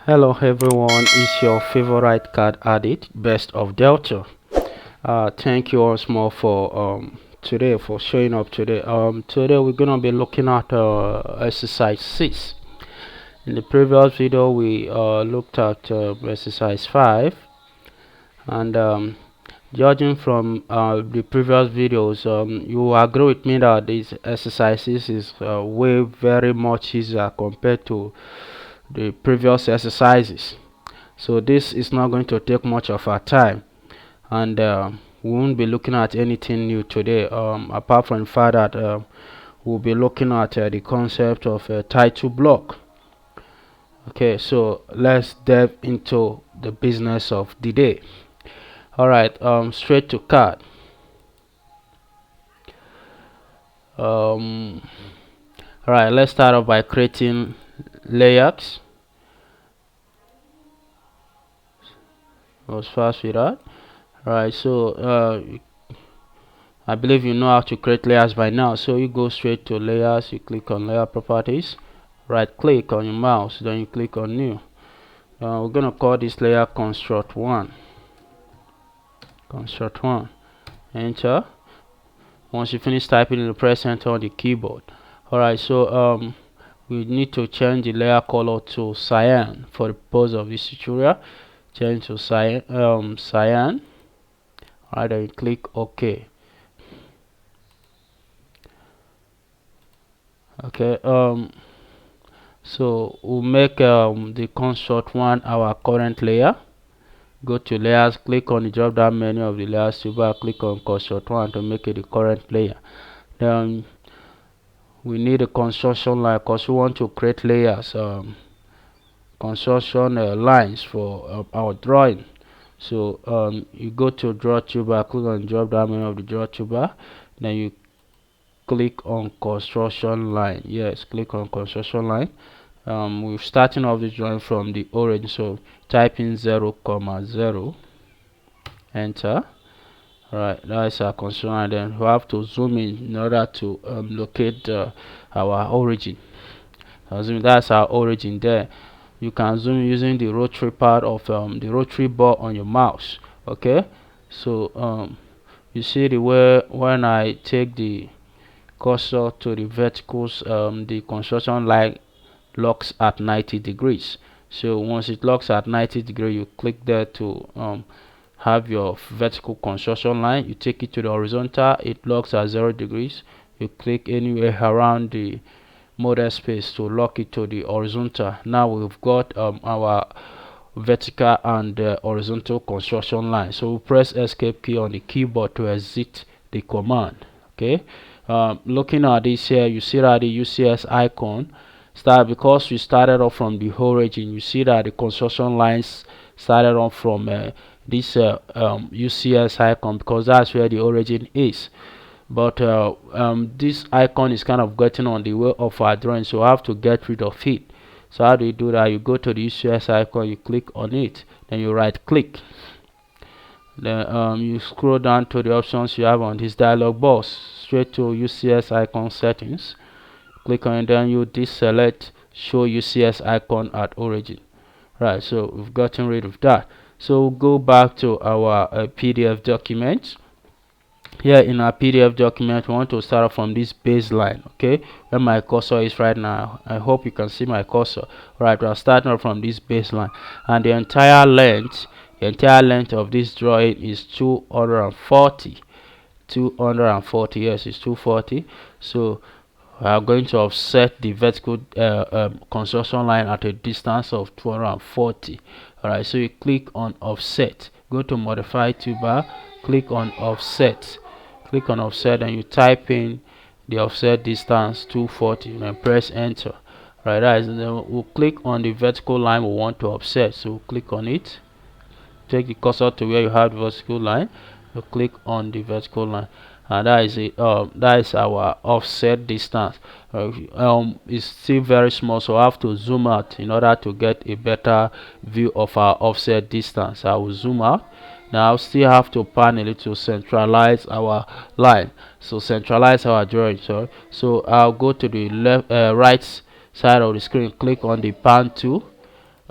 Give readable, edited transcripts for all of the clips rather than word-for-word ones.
Hello everyone, it's your favorite CAD addict, Best of Delta. Thank you once more for today for showing up today. Today we're gonna be looking at exercise 6. In the previous video we looked at exercise 5, and judging from the previous videos, you agree with me that these exercises is way very much easier compared to the previous exercises. So this is not going to take much of our time, and we won't be looking at anything new today, apart from the fact that we'll be looking at the concept of a title block. Okay, so let's delve into the business of the day. All right, straight to CAD. All right, let's start off by creating layouts. Was fast with that. All right, so I believe you know how to create layers by now. So you go straight to layers, you click on layer properties, right click on your mouse, then you click on new. We're gonna call this layer construct 1. Construct 1. Enter. Once you finish typing, you press enter on the keyboard. Alright, so we need to change the layer color to cyan for the purpose of this tutorial. Change to cyan. Alright, then you click OK. Okay, so we'll make the construct 1 our current layer. Go to layers, click on the drop down menu of the layers toolbar, click on construct 1 to make it the current layer. Then we need a construction line because we want to create layers, construction lines for our drawing. So you go to draw toolbar, click on the drop down menu of the draw toolbar, then you click on construction line. Yes, click on construction line. We're starting off this drawing from the origin, so type in 0,0, enter. Alright, that's our construction line. Then we have to zoom in order to locate our origin. That's our origin there. You can zoom using the rotary part of the rotary bar on your mouse. Okay, so you see the way when I take the cursor to the verticals, the construction line locks at 90 degrees. So once it locks at 90 degrees, you click there to have your vertical construction line. You take it to the horizontal, it locks at 0 degrees. You click anywhere around the model space to lock it to the horizontal. Now we've got our vertical and horizontal construction line. So we press escape key on the keyboard to exit the command. Okay, looking at this here, you see that the UCS icon because we started off from the origin. You see that the construction lines started off from this UCS icon because that's where the origin is. But this icon is kind of getting on the way of our drawing, so I have to get rid of it. So how do you do that? You go to the UCS icon, you click on it, then you right click, then you scroll down to the options you have on this dialog box, straight to UCS icon settings, click on it, then you deselect show UCS icon at origin. Right, so we've gotten rid of that. So we'll go back to our PDF document. Here in our PDF document, we want to start from this baseline. Okay, where my cursor is right now. I hope you can see my cursor. Right, we're starting from this baseline, and the entire length of this drawing is 240. 240, yes, it's 240. So we are going to offset the vertical construction line at a distance of 240. All right, so you click on offset, go to modify toolbar, click on offset, and you type in the offset distance 240 and press enter. Right, and then we'll click on the vertical line we want to offset. So we'll click on it, take the cursor to where you have the vertical line, you click on the vertical line, and that is it. That is our offset distance. It's still very small, so I have to zoom out in order to get a better view of our offset distance. I will zoom out. Now I still have to pan a little to centralize our line, so centralize our drawing. So I'll go to the left right side of the screen, click on the pan tool,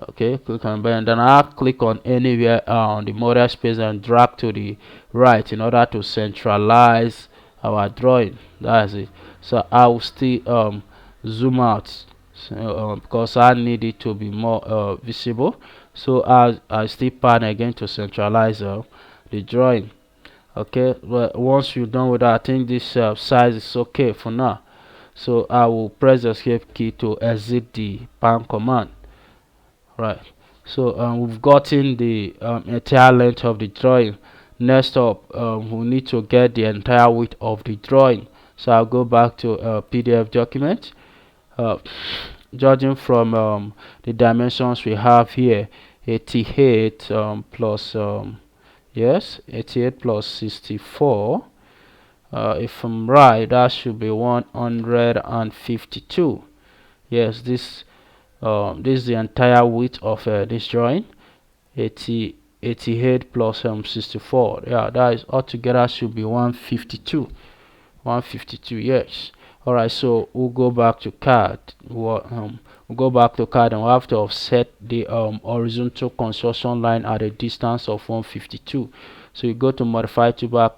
Okay, click on bend, then I'll click on anywhere on the model space and drag to the right in order to centralize our drawing. That's it. So I will still zoom out, so, because I need it to be more visible. So I still pan again to centralize the drawing. Okay, but once you're done with that, I think this size is okay for now. So I will press the escape key to exit the pan command. Right, so we've gotten the entire length of the drawing. Next up, we need to get the entire width of the drawing. So I'll go back to PDF document. uh, Judging from the dimensions we have here, 88 plus yes, 88 plus 64, if I'm right, that should be 152. Yes, this is the entire width of this drawing. 88 plus 64, yeah, that is altogether should be 152. 152, yes. All right, so we'll go back to CAD. We'll go back to CAD and we'll have to offset the horizontal construction line at a distance of 152. So you go to modify toolbar.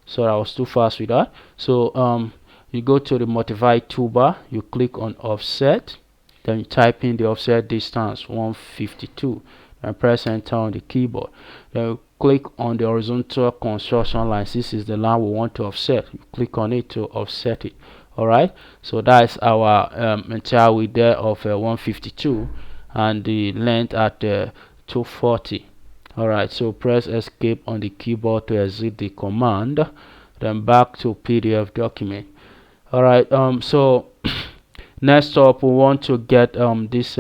Sorry, I was too fast with that. So you go to the modify toolbar, you click on offset, then you type in the offset distance 152 and press enter on the keyboard. Then you click on the horizontal construction line. This is the line we want to offset. You click on it to offset it. All right, so that's our entire width there of 152 and the length at 240. All right, so press escape on the keyboard to exit the command, then back to PDF document. All right, so next up we want to get this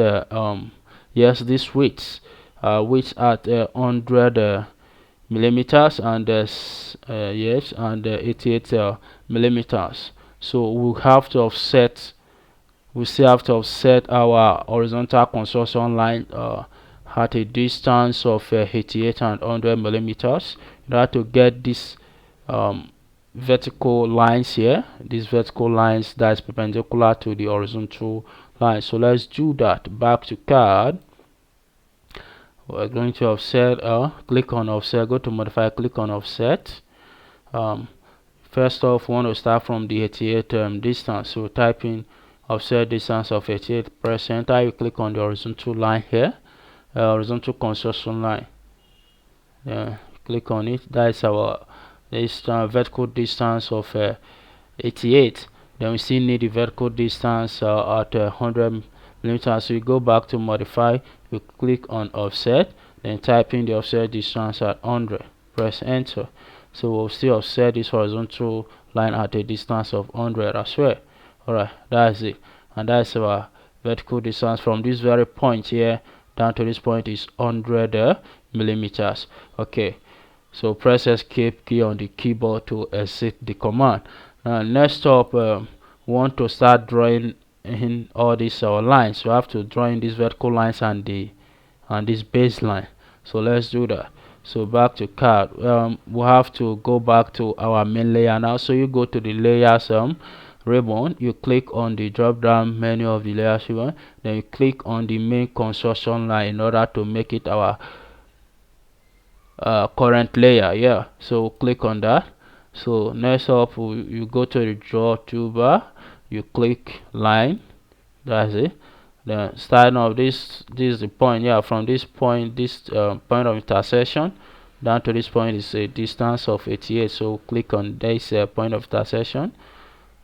yes, this width width at 100 millimeters and yes, and 88 millimeters. So we still have to offset our horizontal construction line at a distance of 88 and 100 millimeters in order to get this vertical lines here, these vertical lines that is perpendicular to the horizontal line. So let's do that. Back to CAD, we're going to offset, click on offset, go to modify, click on offset. First off, we want to start from the 88 distance, so type in offset distance of 88, press enter. You click on the horizontal line here, horizontal construction line, click on it. That is our vertical distance of 88. Then we still need the vertical distance at 100 millimeters. So you go back to modify, you click on offset, then type in the offset distance at 100, press enter. So we'll still offset this horizontal line at a distance of 100 as well. All right, that's it, and that's our vertical distance from this very point here down to this point is 100 millimeters. Okay, so press escape key on the keyboard to exit the command. Now next up, we want to start drawing in all these lines. So we have to draw in these vertical lines and this baseline. So let's do that. So back to CAD, we have to go back to our main layer now. So you go to the layers ribbon, you click on the drop down menu of the layers ribbon, then you click on the main construction line in order to make it our current layer. Yeah, so click on that. So next up, you go to the draw toolbar, you click line, that's it. Then starting off, this is the point. Yeah, from this point, this point of intersection down to this point is a distance of 88. So click on this point of intersection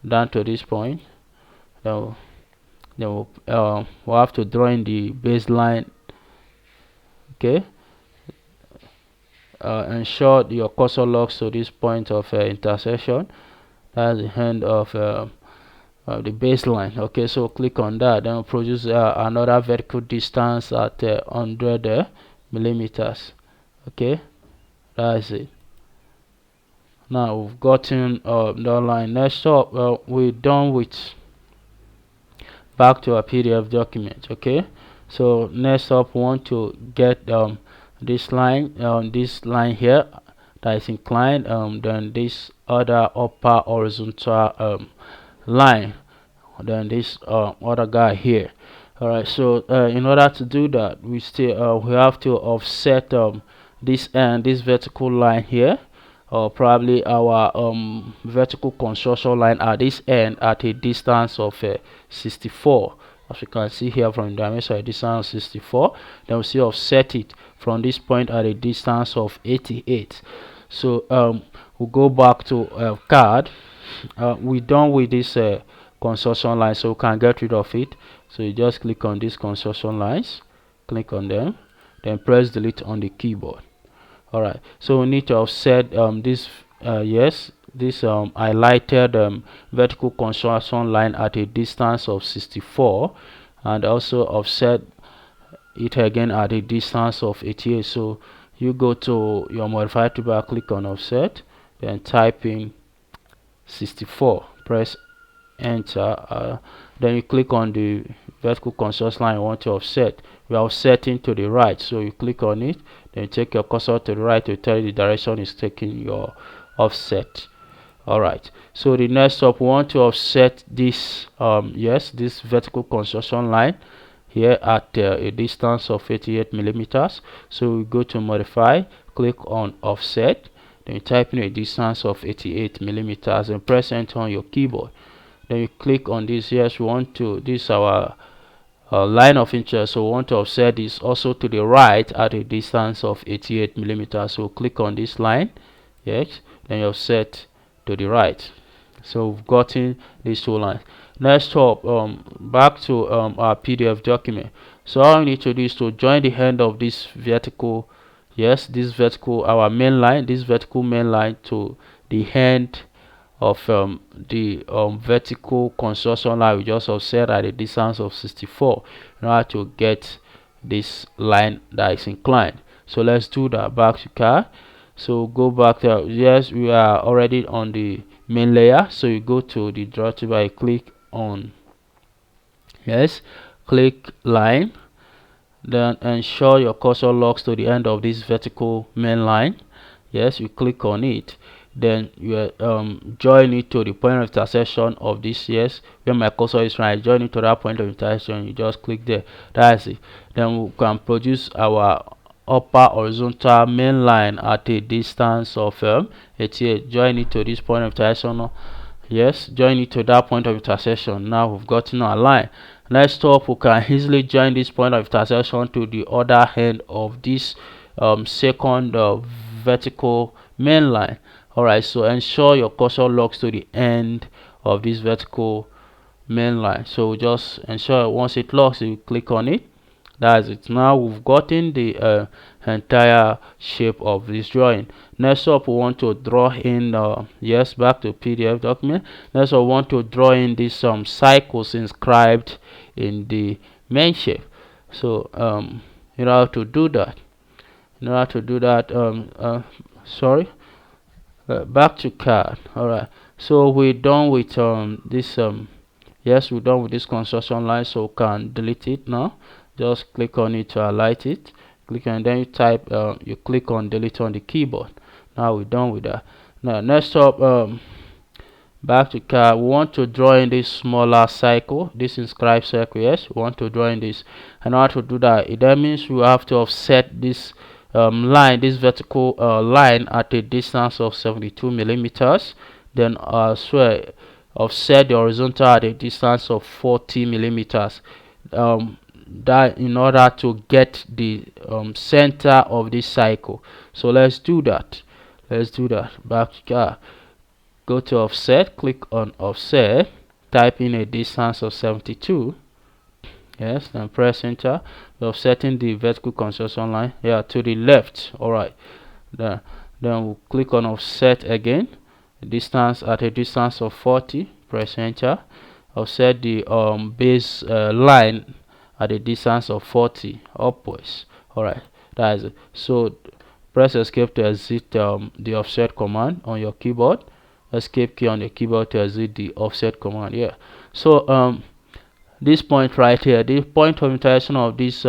down to this point. Then we'll have to draw in the baseline. Okay, ensure your cursor locks to this point of intersection. That's the end of the baseline. Okay, so click on that, then produce another vertical distance at 100 millimeters. Okay, that's it. Now we've gotten the line. Next up, we're done with back to our PDF document. Okay, so next up we want to get this line here that is inclined, then this other upper horizontal line, then this other guy here. All right, so in order to do that, we have to offset this vertical line here, or probably our vertical construction line at this end at a distance of 64. As you can see here from the dimension, a distance of 64. Then we see offset it from this point at a distance of 88. So we'll go back to CAD. We're done with this construction line, so we can get rid of it. So you just click on these construction lines, click on them, then press delete on the keyboard. All right, so we need to offset this this highlighted vertical construction line at a distance of 64, and also offset it again at a distance of 88. So you go to your modifier toolbar, click on offset, then type in 64, press enter. Then you click on the vertical construction line you want to offset. We are offsetting to the right, so you click on it, then you take your cursor to the right to tell you the direction is taking your offset. All right, so the next step, we want to offset this this vertical construction line here at a distance of 88 millimeters. So we go to modify, click on offset, then you type in a distance of 88 millimeters and press enter on your keyboard. Then you click on this. Yes, we want to, this is our line of interest, so we want to offset this also to the right at a distance of 88 millimeters. So click on this line, yes, then you offset to the right. So we've gotten these two lines. Next up, back to our PDF document. So all we need to do is to join the end of this vertical, this vertical, our main line, this vertical main line to the end of the vertical construction line we just offset at a distance of 64 in order to get this line that is inclined. So let's do that. Back to CAD. So go back there. Yes, we are already on the main layer, so you go to the draw toolbar, click on click line, then ensure your cursor locks to the end of this vertical main line. Yes, you click on it, then you join it to the point of intersection of this, where my cursor is right, join it to that point of intersection. You just click there, that's it. Then we can produce our upper horizontal main line at a distance of 88. Join it to this point of intersection. Join it to that point of intersection. Now we've gotten our line. Next up, we can easily join this point of intersection to the other end of this second vertical main line. All right, so ensure your cursor locks to the end of this vertical main line. So just ensure once it locks, you click on it. That's it. Now we've gotten the entire shape of this drawing. Next up, we want to draw in back to PDF document. Next up, we want to draw in these cycles inscribed in the main shape. So in order to do that, back to CAD. All right, so we're done with this we're done with this construction line, so we can delete it now. Just click on it to highlight it, click, and then you type you click on delete on the keyboard. Now we're done with that. Now next up, back to CAD, we want to draw in this smaller cycle, this inscribed circle. Yes, we want to draw in this, and how to do that, that means we have to offset this line, this vertical line at a distance of 72 millimeters. Then offset the horizontal at a distance of 40 millimeters. That in order to get the center of this cycle. So let's do that. Back to CAD, go to offset, click on offset, type in a distance of 72. Yes, then press enter. We're offsetting the vertical construction line to the left. All right, then we'll click on offset again, distance at a distance of 40. Press enter. Offset the base line at a distance of 40 upwards. All right, that is it. So press escape to exit the offset command on your keyboard. Escape key on the keyboard to exit the offset command. So this point right here, the point of intersection of this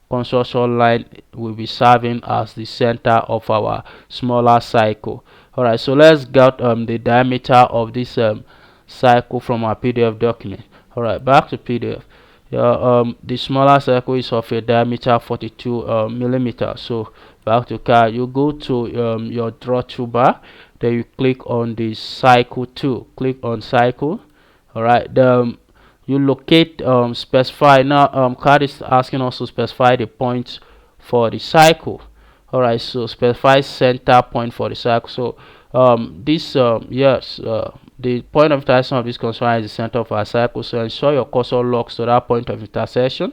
construction line will be serving as the center of our smaller cycle. All right, so let's get the diameter of this cycle from our PDF document. All right, back to PDF. The smaller cycle is of a diameter 42 millimeters. So back to CAD, you go to your draw toolbar, then you click on the cycle tool, click on cycle. All right, you locate specify. Now CAD is asking us to specify the points for the cycle. All right, so specify center point for the cycle. So this yes, the point of intersection of this constraint is the center of our cycle. So ensure your cursor locks to that point of intersection.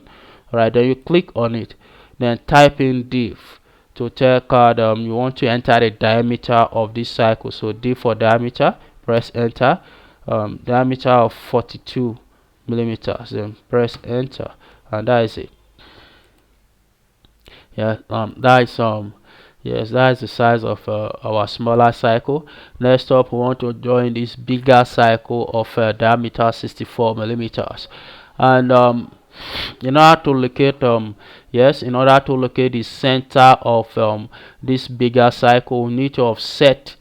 All right, then you click on it, then type in div to tell CAD you want to enter the diameter of this cycle. So D for diameter, press enter. Diameter of 42 millimeters, then press enter, and that is it. Yeah, that is yes, that is the size of our smaller cycle. Next up, we want to join this bigger cycle of diameter 64 millimeters. And in order to locate yes, in order to locate the center of this bigger cycle, we need to offset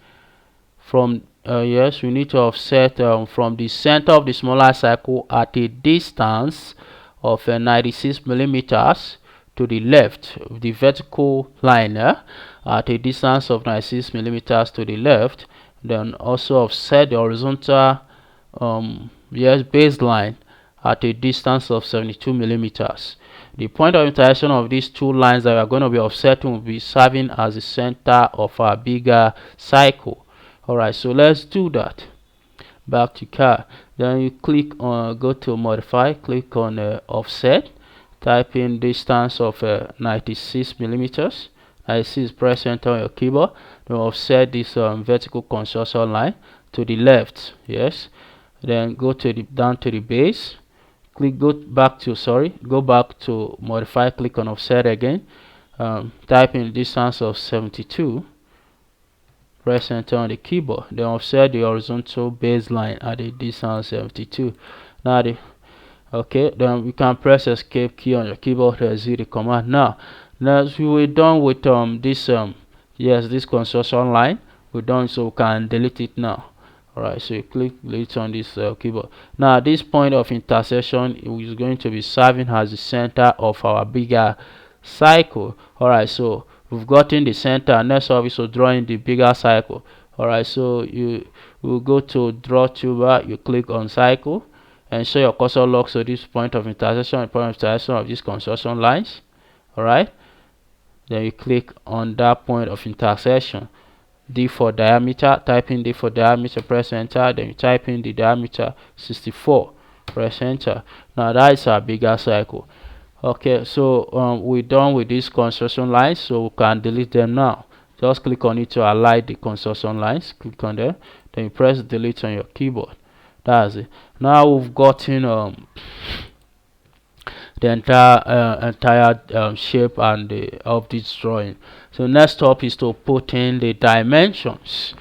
from yes, we need to offset from the center of the smaller cycle at a distance of 96 millimeters to the left of the vertical line, at a distance of 96 millimeters to the left. Then also offset the horizontal yes, baseline at a distance of 72 millimeters. The point of intersection of these two lines that we are going to be offsetting will be serving as the center of our bigger cycle. Alright, so let's do that. Back to CAD, then you click on, go to modify, click on offset, type in distance of 96 millimeters. 96, press enter on your keyboard, then offset this vertical construction line to the left. Yes, then go to the down to the base, click, go back to modify, click on offset again, type in distance of 72, press enter on the keyboard, then offset the horizontal baseline at the distance 72. Now okay, then we can press escape key on your keyboard to exit the command. Now we're done with this yes, this construction line, we're done, so we can delete it now. Alright, so you click delete on this keyboard. Now this point of intersection is going to be serving as the center of our bigger cycle. Alright, so we've gotten the center. Next up is to drawing the bigger cycle. Alright, so you will go to draw toolbar, you click on cycle, and show your cursor locks to this point of intersection, of these construction lines. Alright, then you click on that point of intersection. D for diameter, type in D for diameter, press enter, then you type in the diameter 64, press enter. Now that is our bigger cycle. Okay, so we're done with these construction lines, so we can delete them now. Just click on it to align the construction lines, click on there, then you press delete on your keyboard. That's it. Now we've gotten the entire shape and of this drawing. So next up is to put in the dimensions.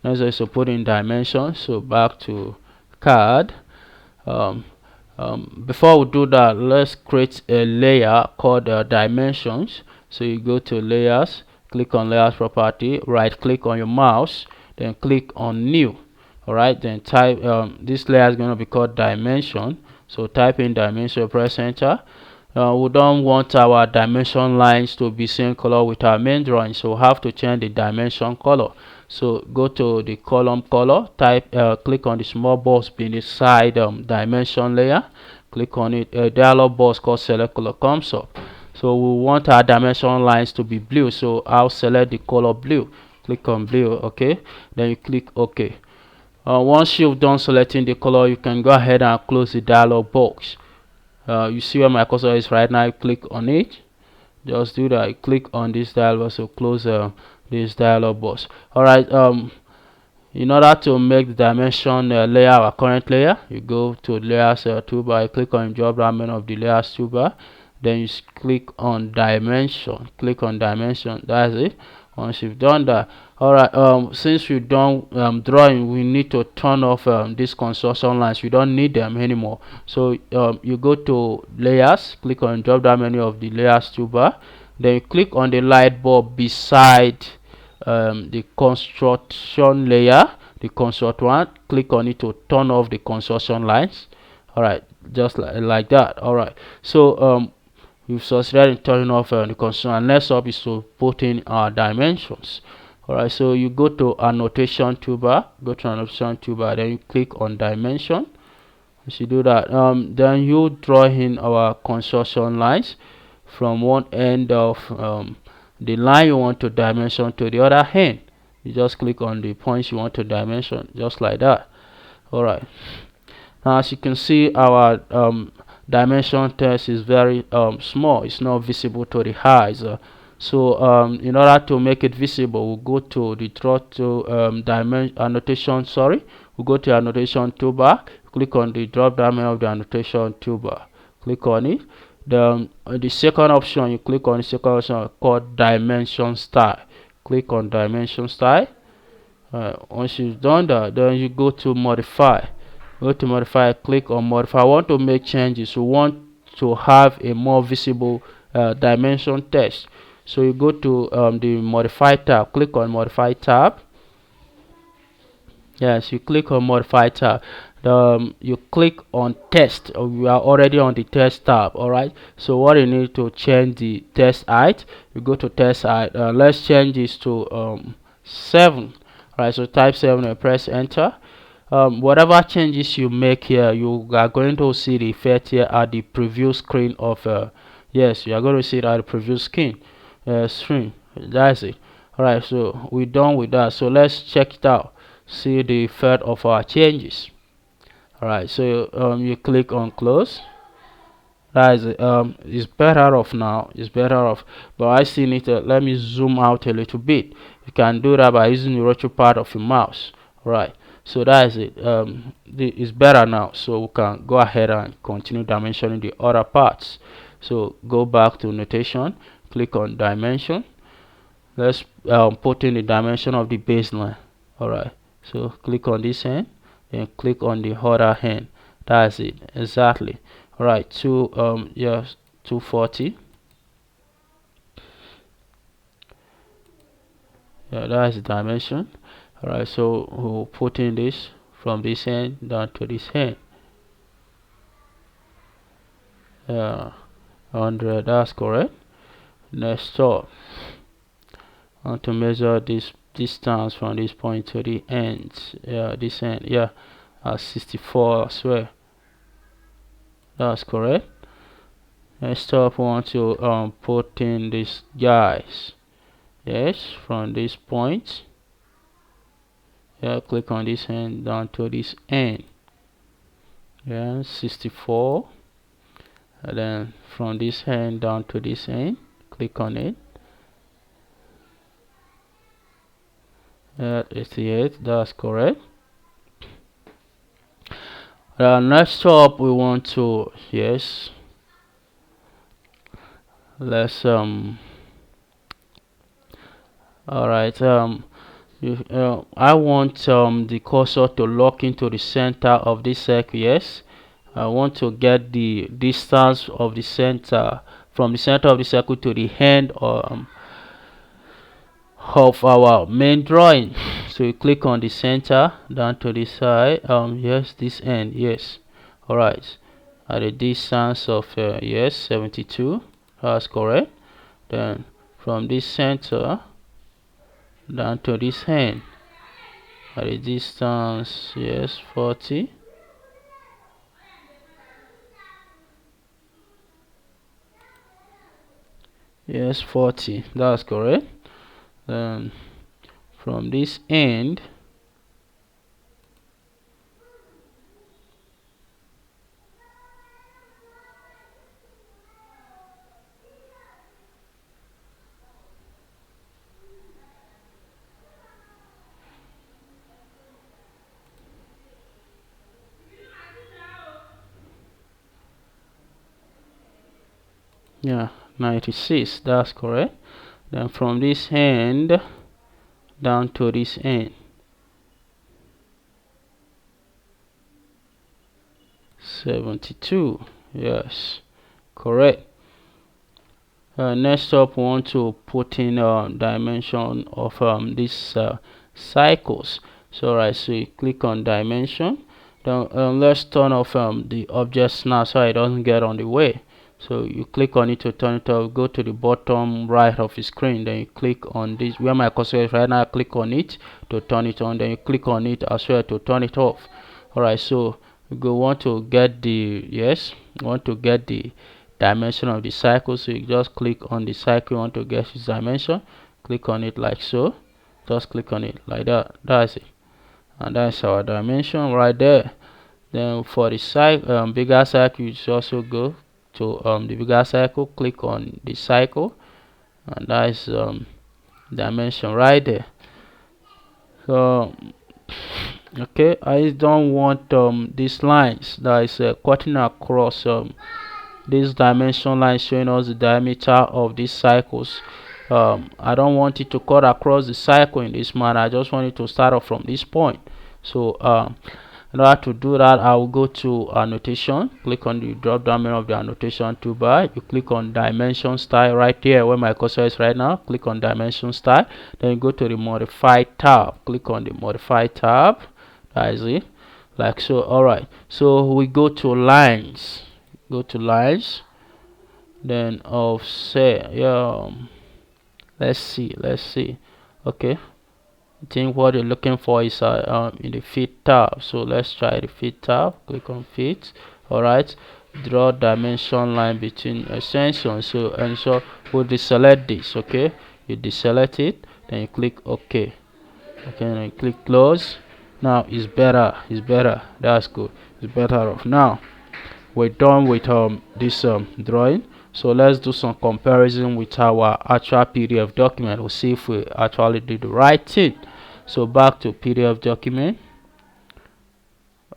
Next is to put in dimensions. So back to CAD. Before we do that, let's create a layer called dimensions. So you go to layers, click on layers property, right click on your mouse, then click on new. Alright, then type this layer is going to be called dimension. So type in dimension, press enter. We don't want our dimension lines to be same color with our main drawing, so we have to change the dimension color. So go to the column color, type click on the small box beside dimension layer, click on it. A dialog box called select color comes up. So we want our dimension lines to be blue, so I'll select the color blue, click on blue. Okay, then you click OK. Once you've done selecting the color, you can go ahead and close the dialog box. You see where my cursor is right now, click on it. Just do that, click on this dialog, so close this dialog box. Alright, in order to make the dimension layer our current layer, you go to layers toolbar, click on drop down menu of the layers toolbar, then you click on dimension, that's it. Once you've done that, alright, since we're done drawing, we need to turn off these construction lines. We don't need them anymore. So you go to layers, click on drop down menu of the layers toolbar, then you click on the light bulb beside the construction layer, the construct one, click on it to turn off the construction lines. All right, just like that. All right, so we've succeeded in turning off the console, and next up is to put in our dimensions. All right, so you go to annotation toolbar, then you click on dimension. As you do that, then you draw in our construction lines from one end of the line you want to dimension to the other end. You just click on the points you want to dimension, just like that. All right, now as you can see, our dimension test is very small. It's not visible to the eyes. So in order to make it visible, we'll go to the draw to dimension annotation. Sorry, we'll go to annotation toolbar. Click on the drop down menu of the annotation toolbar. Click on it. The second option, you click on the second option called dimension style. Click on dimension style. Once you've done that, then you go to modify. Click on modify. I want to make changes. We want to have a more visible dimension text. So you go to the modify tab. Click on modify tab. Yes, you click on modify tab. You click on test. We are already on the test tab. All right, so what you need to change the test height, you go to test height. Let's change this to 7. All right, so type 7 and press enter. Whatever changes you make here, you are going to see the effect here at the preview screen of yes, you are going to see it at the preview screen. That's it. All right, so we're done with that. So let's check it out, see the effect of our changes. All right, so you click on close. That is it's better off now. It's better off, but I still need to let me zoom out a little bit. You can do that by using the retro part of your mouse. All right, so that is it. It's better now, so we can go ahead and continue dimensioning the other parts. So go back to notation, click on dimension. Let's put in the dimension of the baseline. All right, so click on this end, then click on the other hand. That's it, exactly. All right, 240. Yeah, that's the dimension. All right, so we'll put in this from this end down to this end. 100, that's correct. Next up, I want to measure this distance from this point to the end. Yeah, this end. Yeah, 64 as well. That's correct. Next up, we want to put in these guys. Yes, from this point. Yeah, click on this end down to this end. Yeah, 64. And then from this end down to this end, click on it. 88, that's correct. Next up, we want to, yes, let's all right, I want the cursor to lock into the center of this circle. Yes, I want to get the distance of the center from the center of the circle to the end of our main drawing. So you click on the center down to the side. Yes, this end. Yes, all right, at a distance of yes, 72. That's correct. Then from this center down to this end at a distance, yes, 40. Yes, 40, that's correct. Then from this end yeah, 96, that's correct. Then from this end down to this end, 72. Yes, correct. Next up, we want to put in dimension of these cycles. So right, so you click on dimension, Then let's turn off the objects now so it doesn't get on the way. So you click on it to turn it off. Go to the bottom right of the screen, then you click on this where my cursor is right now. Click on it to turn it on, then you click on it as well to turn it off. Alright, so you go want to get the dimension of the cycle. So you just click on the cycle you want to get its dimension, click on it like so, just click on it like that. That's it, and that's our dimension right there. Then for the bigger cycle, you should also go to the bigger cycle, click on the cycle, and that's dimension right there. So okay, I don't want these lines that is cutting across this dimension line showing us the diameter of these cycles. I don't want it to cut across the cycle in this manner. I just want it to start off from this point. So in order to do that, I will go to annotation, click on the drop down menu of the annotation toolbar. You click on dimension style right here where my cursor is right now. Click on dimension style, then you go to the modify tab, click on the modify tab. That is it, like so. Alright, so we go to lines, then offset. Yeah, let's see. Okay, I think what you're looking for is in the fit tab. So let's try the fit tab. Click on fit. Alright, draw dimension line between extensions. So we'll deselect this. Okay, you deselect it, then you click OK. Okay, and you click close. Now it's better, that's good, it's better off. Now we're done with this drawing, so let's do some comparison with our actual PDF document. We'll see if we actually did the right thing. So back to PDF document.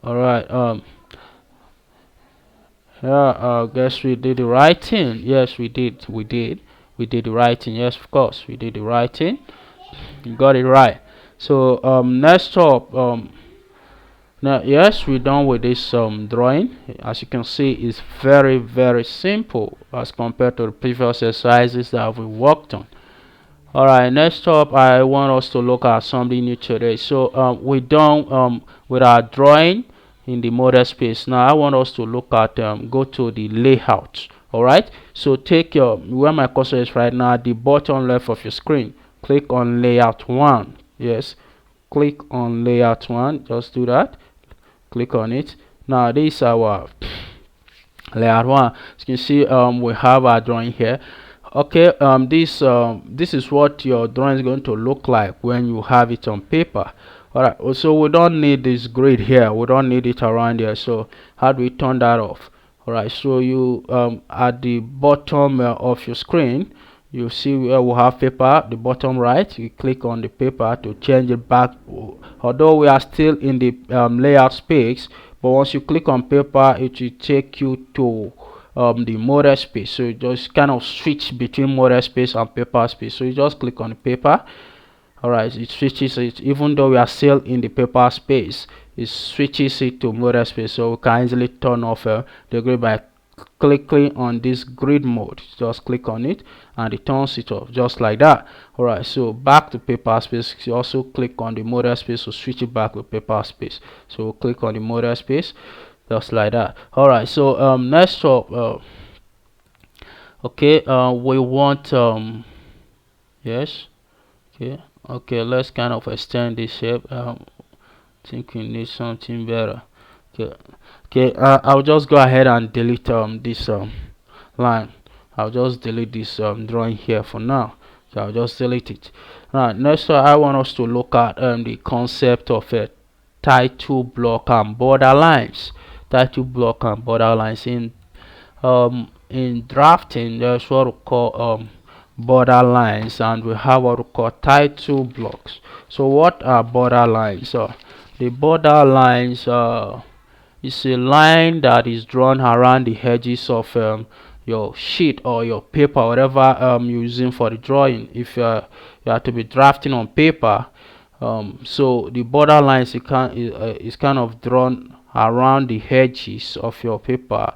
Alright, yeah, guess we did the right thing. Yes, we did the right thing. Yes, of course we did the right thing, you got it right. So next up, now yes, we're done with this drawing. As you can see, it's very simple as compared to the previous exercises that we worked on. Alright, next up I want us to look at something new today. So we're done with our drawing in the model space. Now I want us to look at go to the layout. Alright, so take your where my cursor is right now, the bottom left of your screen, click on layout 1. Yes, click on layout 1, just do that, click on it. Now this is our layout 1. As you can see, we have our drawing here. Okay, this is what your drawing is going to look like when you have it on paper. Alright, so we don't need this grid here, we don't need it around here. So how do we turn that off? Alright, so you at the bottom of your screen, you see where we have paper, the bottom right, you click on the paper to change it back. Although we are still in the layout space, but once you click on paper, it will take you to the model space. So you just kind of switch between model space and paper space. So you just click on the paper. Alright, it switches it. Even though we are still in the paper space, it switches it to model space. So we can easily turn off the grid by clicking on this grid mode. Just click on it and it turns it off just like that. Alright, so back to paper space, you also click on the model space to switch it back to paper space. So click on the model space just like that. Alright, so next up, okay, we want yes, okay, let's kind of extend this shape. Think we need something better. Okay, I'll just go ahead and delete this line. I'll just delete this drawing here for now. So I'll just delete it. Right, next I want us to look at the concept of a title block and border lines. Title block and border lines in drafting, there's what we call border lines, and we have what we call title blocks. So what are border lines? The border lines is a line that is drawn around the edges of your sheet or your paper, whatever you're using for the drawing. If you have to be drafting on paper, so the border lines is kind of drawn around the edges of your paper,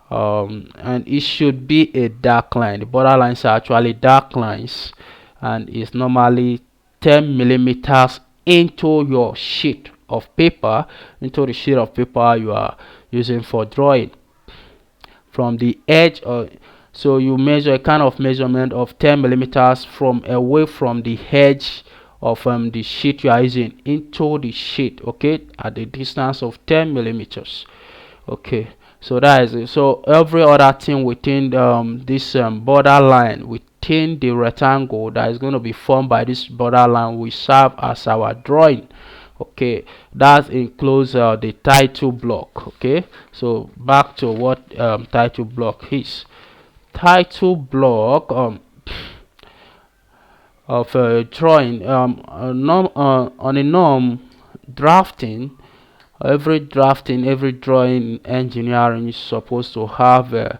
and it should be a dark line. The border lines are actually dark lines, and it's normally 10 millimeters into your sheet of paper into the sheet of paper you are using for drawing. From the edge, so you measure a kind of measurement of 10 millimeters from away from the edge of the sheet you are using into the sheet, okay, at the distance of 10 millimeters. Okay, so that is it. So every other thing within this border line within the rectangle that is going to be formed by this border line will serve as our drawing. Okay, that includes the title block. Okay, so back to what title block is. Title block of drawing, on a norm drafting, every drawing engineering is supposed to have a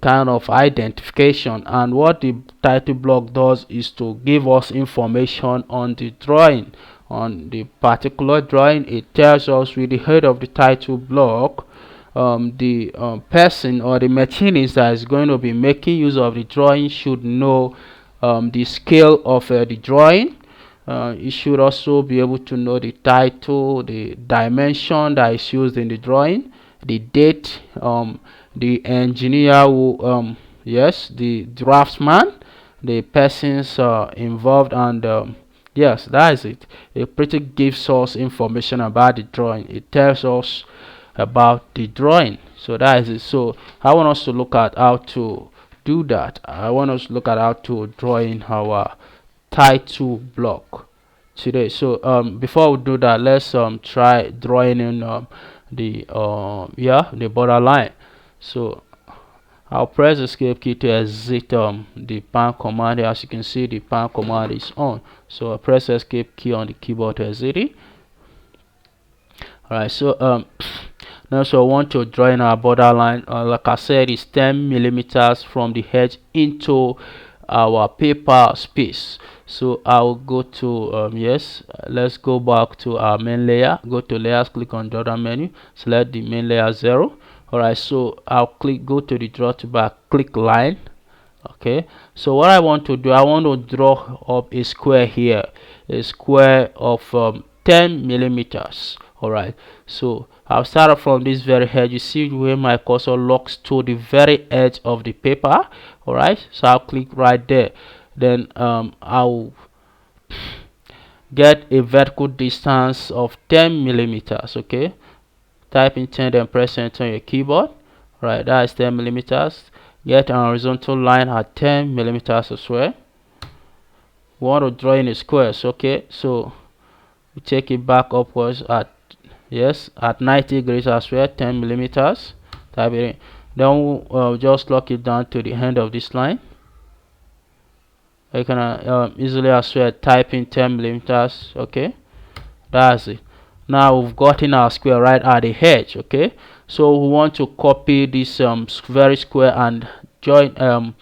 kind of identification, and what the title block does is to give us information on the drawing. On the particular drawing, it tells us with the head of the title block the person or the machinist that is going to be making use of the drawing should know the scale of the drawing. You should also be able to know the title, the dimension that is used in the drawing, the date, the engineer who yes, the draftsman, the persons involved, and yes, that is it. It pretty gives us information about the drawing. It tells us about the drawing. So that is it. So I want us to look at how to do that. I want us to look at how to draw in our title block today. So before we do that, let's try drawing in the the border line. So I'll press the escape key to exit the pan command. As you can see, the pan command is on, so I press the escape key on the keyboard to exit it. Alright, so now, so I want to draw in our borderline. Like I said, it's 10 millimeters from the edge into our paper space. So I'll go to yes, let's go back to our main layer. Go to layers, click on draw down menu, select the main layer 0. Alright, so I'll go to the draw toolbar, click line. Okay, so what I want to do, I want to draw up a square here, a square of 10 millimeters. All right, so I'll start up from this very edge. You see where my cursor locks to the very edge of the paper. All right, so I'll click right there. Then I'll get a vertical distance of 10 millimeters. Okay, type in 10 and press enter on your keyboard. Right, that is 10 millimeters. Get an horizontal line at 10 millimeters as well. We want to draw in a square. Okay, so we take it back upwards at yes at 90 degrees as well, 10 millimeters. Type it in. Then we'll just lock it down to the end of this line. You can easily as well type in 10 millimeters. Okay, that's it. Now we've gotten our square right at the edge. Okay, so we want to copy this very square and join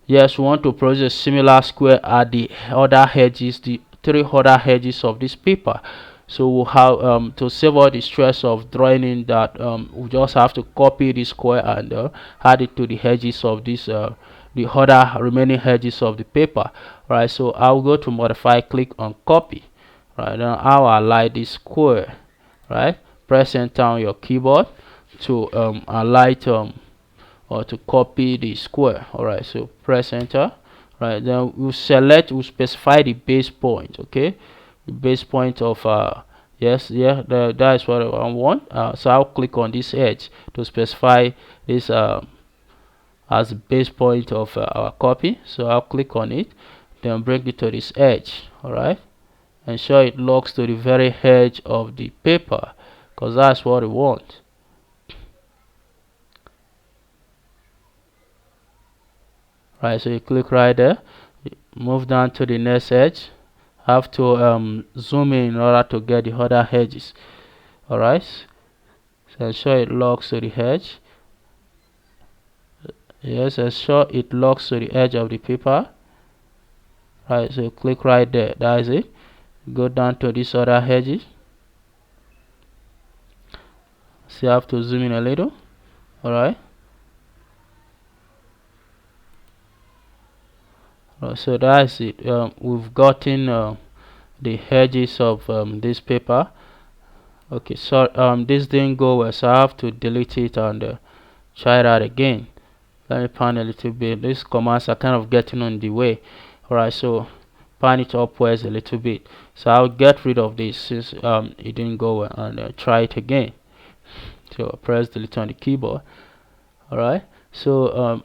yes, we want to produce a similar square at the other edges, the 3 other edges of this paper. So we'll have to save all the stress of drawing in that, we just have to copy this square and add it to the edges of this the other remaining edges of the paper. Right, so I'll go to modify, click on copy. Right, now I'll align this square. Right, press enter on your keyboard to align or to copy the square. All right, so press enter. Right, then we'll specify the base point. Okay, the base point of yes, yeah, that is what I want. So I'll click on this edge to specify this as the base point of our copy. So I'll click on it, then bring it to this edge. All right, ensure it locks to the very edge of the paper, because that's what we want. Right, so you click right there, move down to the next edge. Have to zoom in order to get the other edges. All right, so ensure it locks to the edge. Yes, ensure it locks to the edge of the paper. Right, so click right there, that is it. Go down to this other edges. So you have to zoom in a little. All right, so that's it. We've gotten the edges of this paper. Okay, so this didn't go well, so I have to delete it and try that again. Let me pan a little bit. These commands are kind of getting on the way. Alright, so pan it upwards a little bit. So I'll get rid of this since it didn't go well, and try it again. So press delete on the keyboard. Alright, so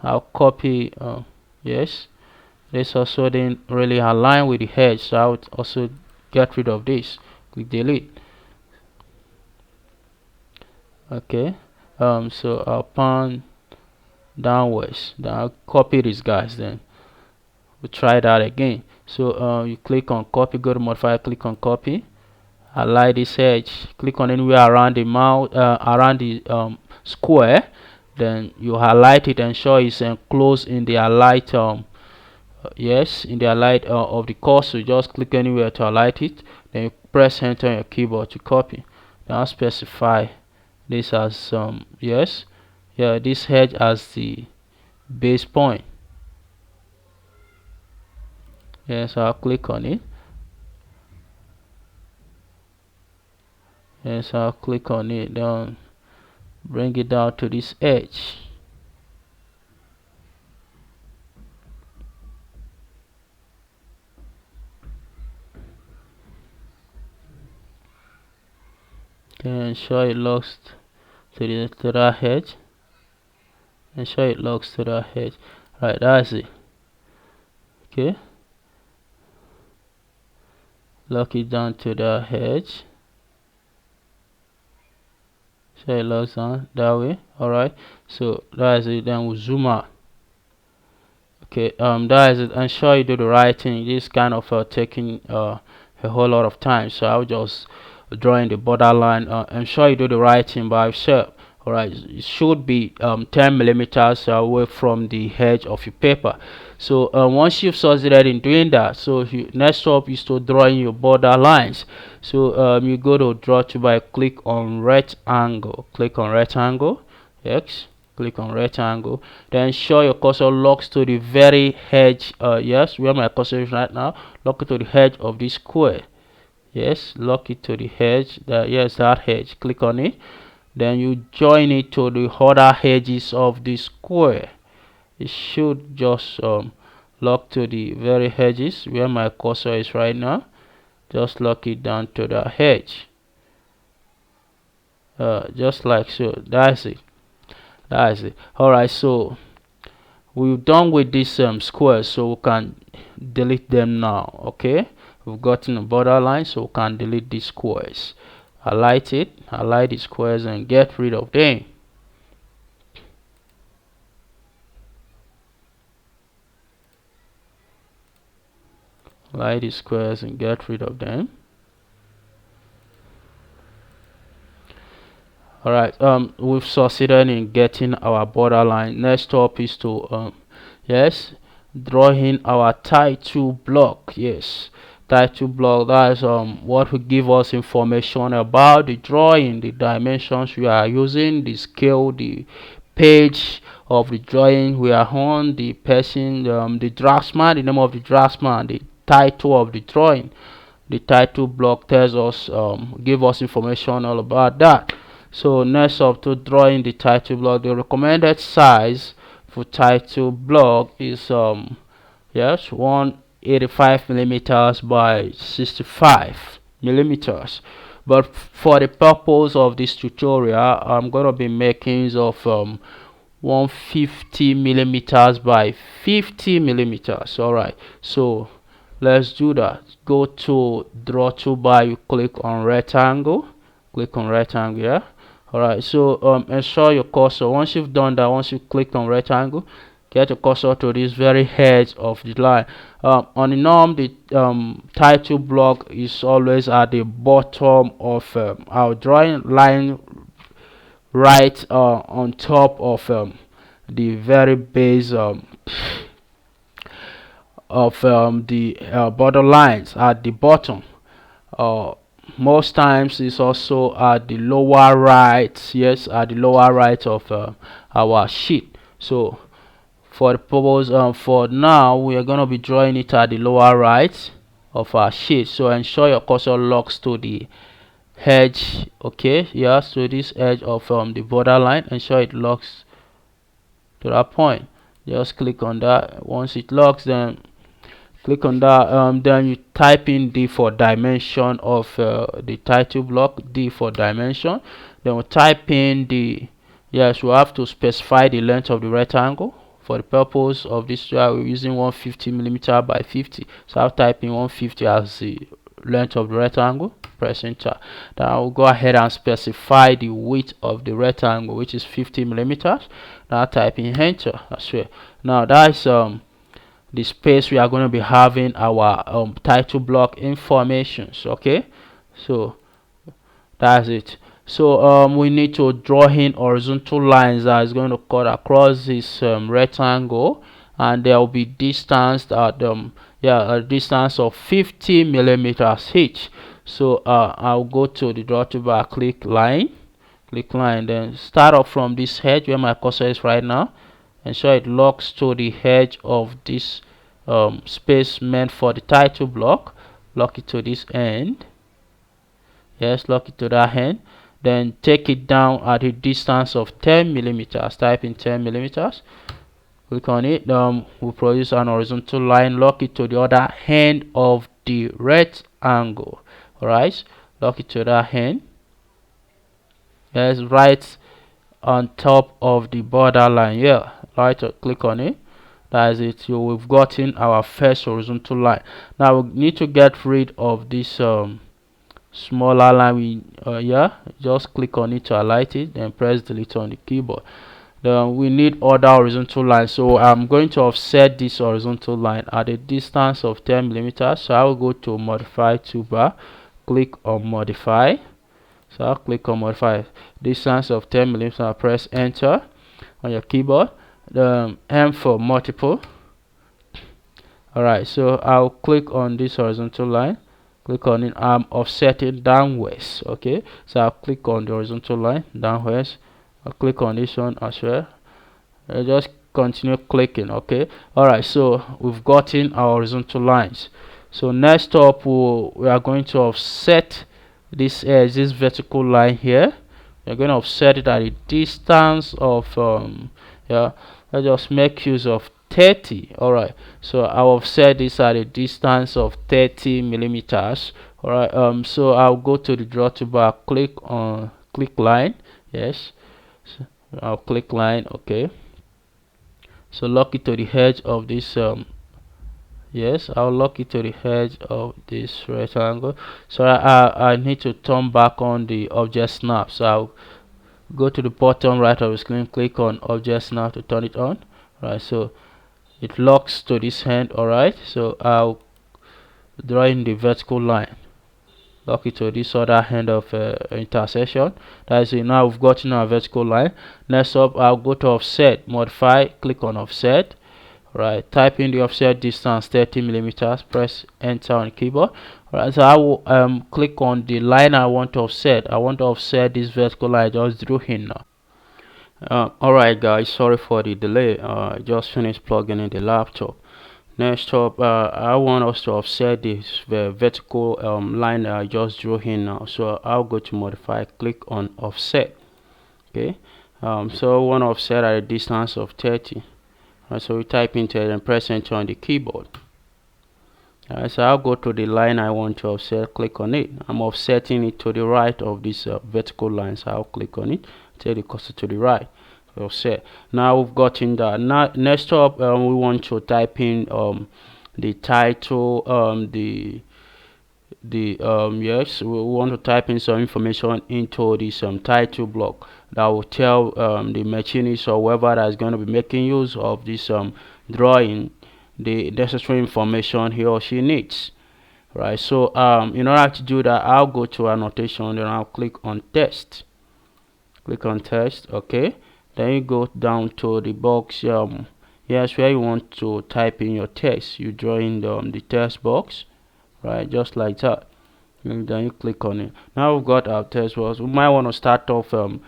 I'll copy. Yes, this also didn't really align with the edge, so I'll also get rid of this. Click delete. Okay, so I'll pan downwards. Then I'll copy these guys. Then we'll try that again. So you click on copy, go to modify, click on copy, highlight this edge, click on anywhere around the mouse, around the square. Then you highlight it, ensure it's enclosed in the highlight. Yes, in the highlight of the cursor. Just click anywhere to highlight it. Then you press enter on your keyboard to copy. Now specify this as yes, yeah, this edge as the base point. Yes, I'll click on it. Yes, I'll click on it. Then bring it down to this edge. Then ensure it locks to that edge. Ensure it locks to that edge. Right, that's it. Okay, lock it down to the edge. So it locks down that way. Alright, so that is it. Then we'll zoom out. Okay, that is it. Ensure you do the right thing. This kind of taking a whole lot of time, so I'll just drawing the borderline. Ensure you do the right thing by yourself. Alright, it should be 10 millimeters away from the edge of your paper. So once you've succeeded in doing that, so next up is to drawing your border lines. So you go to draw toolbar, click on rectangle, click on rectangle. Yes, click on rectangle, then ensure your cursor locks to the very edge. Yes, where my cursor is right now, lock it to the edge of this square. Yes, lock it to the edge. Yes, that edge, click on it. Then you join it to the other edges of the square. It should just lock to the very edges where my cursor is right now. Just lock it down to the edge, just like so. That's it. That's it. Alright, so we're done with this squares, so we can delete them now. Okay, we've gotten a borderline, so we can delete these squares. Highlight it, highlight the squares, and get rid of them. Highlight the squares and get rid of them. Alright, we've succeeded in getting our borderline. Next up is to yes, draw in our title block. Yes, title block, that's what will give us information about the drawing, the dimensions we are using, the scale, the page of the drawing we are on, the person, the draftsman, the name of the draftsman, the title of the drawing. The title block tells us give us information all about that. So next up, to drawing the title block, the recommended size for title block is yes, 185 millimeters by 65 millimeters. But for the purpose of this tutorial, I'm going to be making use of 150 millimeters by 50 millimeters. Alright, so let's do that. Go to draw toolbar, you click on rectangle, click on rectangle. Yeah, alright, so ensure your cursor, once you've done that, once you click on rectangle, get your cursor to this very edge of the line. On the norm, the title block is always at the bottom of our drawing line, right on top of the very base of the border lines at the bottom. Most times it's also at the lower right. Yes, at the lower right of our sheet. So for the purpose for now, we are going to be drawing it at the lower right of our sheet. So ensure your cursor locks to the edge, okay, yeah, so this edge of the borderline, ensure it locks to that point. Just click on that. Once it locks, then click on that. Then you type in D for dimension of the title block, D for dimension. Then we'll type in the, yes, we have to specify the length of the rectangle. For the purpose of this, we're using 150 millimeter by 50, so I'll type in 150 as the length of the rectangle. Press enter. Then I'll go ahead and specify the width of the rectangle, which is 50 millimeters. Now I'll type in enter as well. Now that's the space we are going to be having our title block informations. Okay, so that's it. So we need to draw in horizontal lines that is going to cut across this rectangle, and there will be distance at a distance of 50 millimeters each. So I'll go to the draw toolbar, click line, then start off from this edge where my cursor is right now. Ensure it locks to the edge of this space meant for the title block. Lock it to this end. Yes, lock it to that end. Then take it down at a distance of 10 millimeters. Type in 10 millimeters. Click on it. We'll produce an horizontal line. Lock it to the other end of the rectangle. Alright, lock it to that end. Yes, right on top of the borderline. Yeah, right. Click on it. That is it. So we've gotten our first horizontal line. Now we need to get rid of this smaller line. We just click on it to highlight it, then press delete on the keyboard. Then we need other horizontal lines, so I'm going to offset this horizontal line at a distance of 10 millimeters. So I will go to modify toolbar, click on modify. So I'll click on modify distance of 10 millimeters. Press enter on your keyboard. The M for multiple. Alright, so I'll click on this horizontal line, click on it. I'm offsetting downwards. Okay, so I'll click on the horizontal line downwards. I'll click on this one as well. I'll just continue clicking. Okay, alright, so we've gotten our horizontal lines. So next up, we are going to offset this edge, this vertical line here. We're going to offset it at a distance of let's just make use of 30. Alright, so I'll offset this at a distance of 30 millimeters. Alright, so I'll go to the draw toolbar, click line. Yes, so I'll click line. Okay, so lock it to the edge of this yes, I'll lock it to the edge of this rectangle. So I need to turn back on the object snap. So I'll go to the bottom right of the screen, click on object snap to turn it on. Right, so it locks to this end. Alright, so I'll draw in the vertical line, lock it to this other end of intersection. That is it. Now we've gotten our vertical line. Next up, I'll go to offset, modify, click on offset. Right, type in the offset distance 30 millimeters, press enter on the keyboard. Right, so I will click on the line I want to offset. I want to offset this vertical line I just drew in now. Alright guys, sorry for the delay. I just finished plugging in the laptop. Next up, I want us to offset this vertical line that I just drew in now. So I'll go to modify, click on offset. Okay, so I want to offset at a distance of 30. Right, so we type into it and press enter on the keyboard. So I'll go to the line I want to offset, click on it. I'm offsetting it to the right of this vertical line, so I'll click on it, take the cursor to the right, offset. Now we've gotten that. Now next up, we want to type in the title, yes, we want to type in some information into this title block that will tell the machinist or whoever that is going to be making use of this drawing the necessary information he or she needs. Right, so in order to do that, I'll go to annotation, then I'll click on text. Click on text. Okay, then you go down to the box yes, where you want to type in your text. You draw in the text box, right, just like that, and then you click on it. Now we've got our text box. We might want to start off the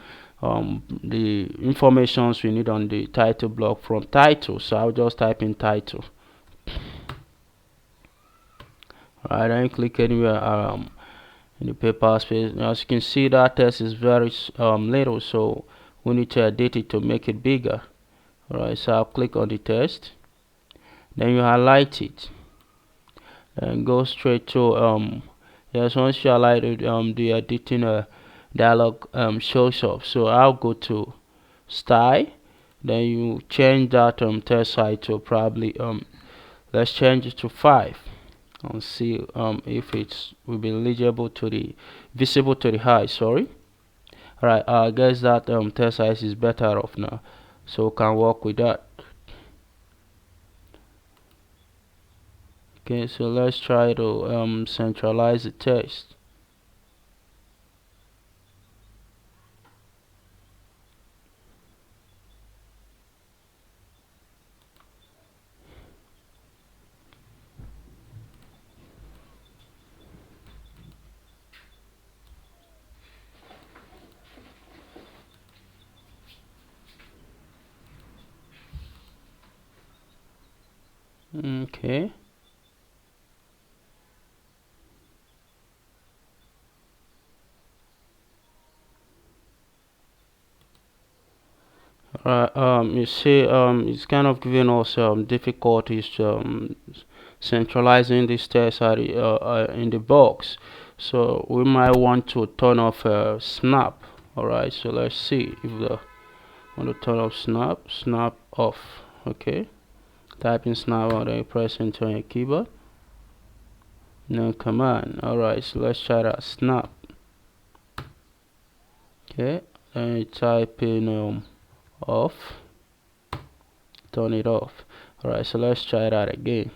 informations we need on the title block from title, so I'll just type in title. Right, then you click anywhere in the paper space. As you can see, that text is very little, so we need to edit it to make it bigger. Alright, so I'll click on the text, then you highlight it and go straight to yes, once you highlight it, the editing dialog shows up. So I'll go to style, then you change that text size to probably let's change it to 5 and see if it's will be eligible to the visible to the eye. Sorry. Alright, I guess that text size is better off now, so we can work with that. Okay, so let's try to centralize the text. Okay. You see, it's kind of giving us difficulties centralizing this text in the box. So we might want to turn off snap. Alright, so let's see if the want to turn off snap off. Okay, type in snap and then you press enter on your keyboard. No command. Alright, so let's try that snap. Okay, then you type in off, turn it off. Alright, so let's try that again.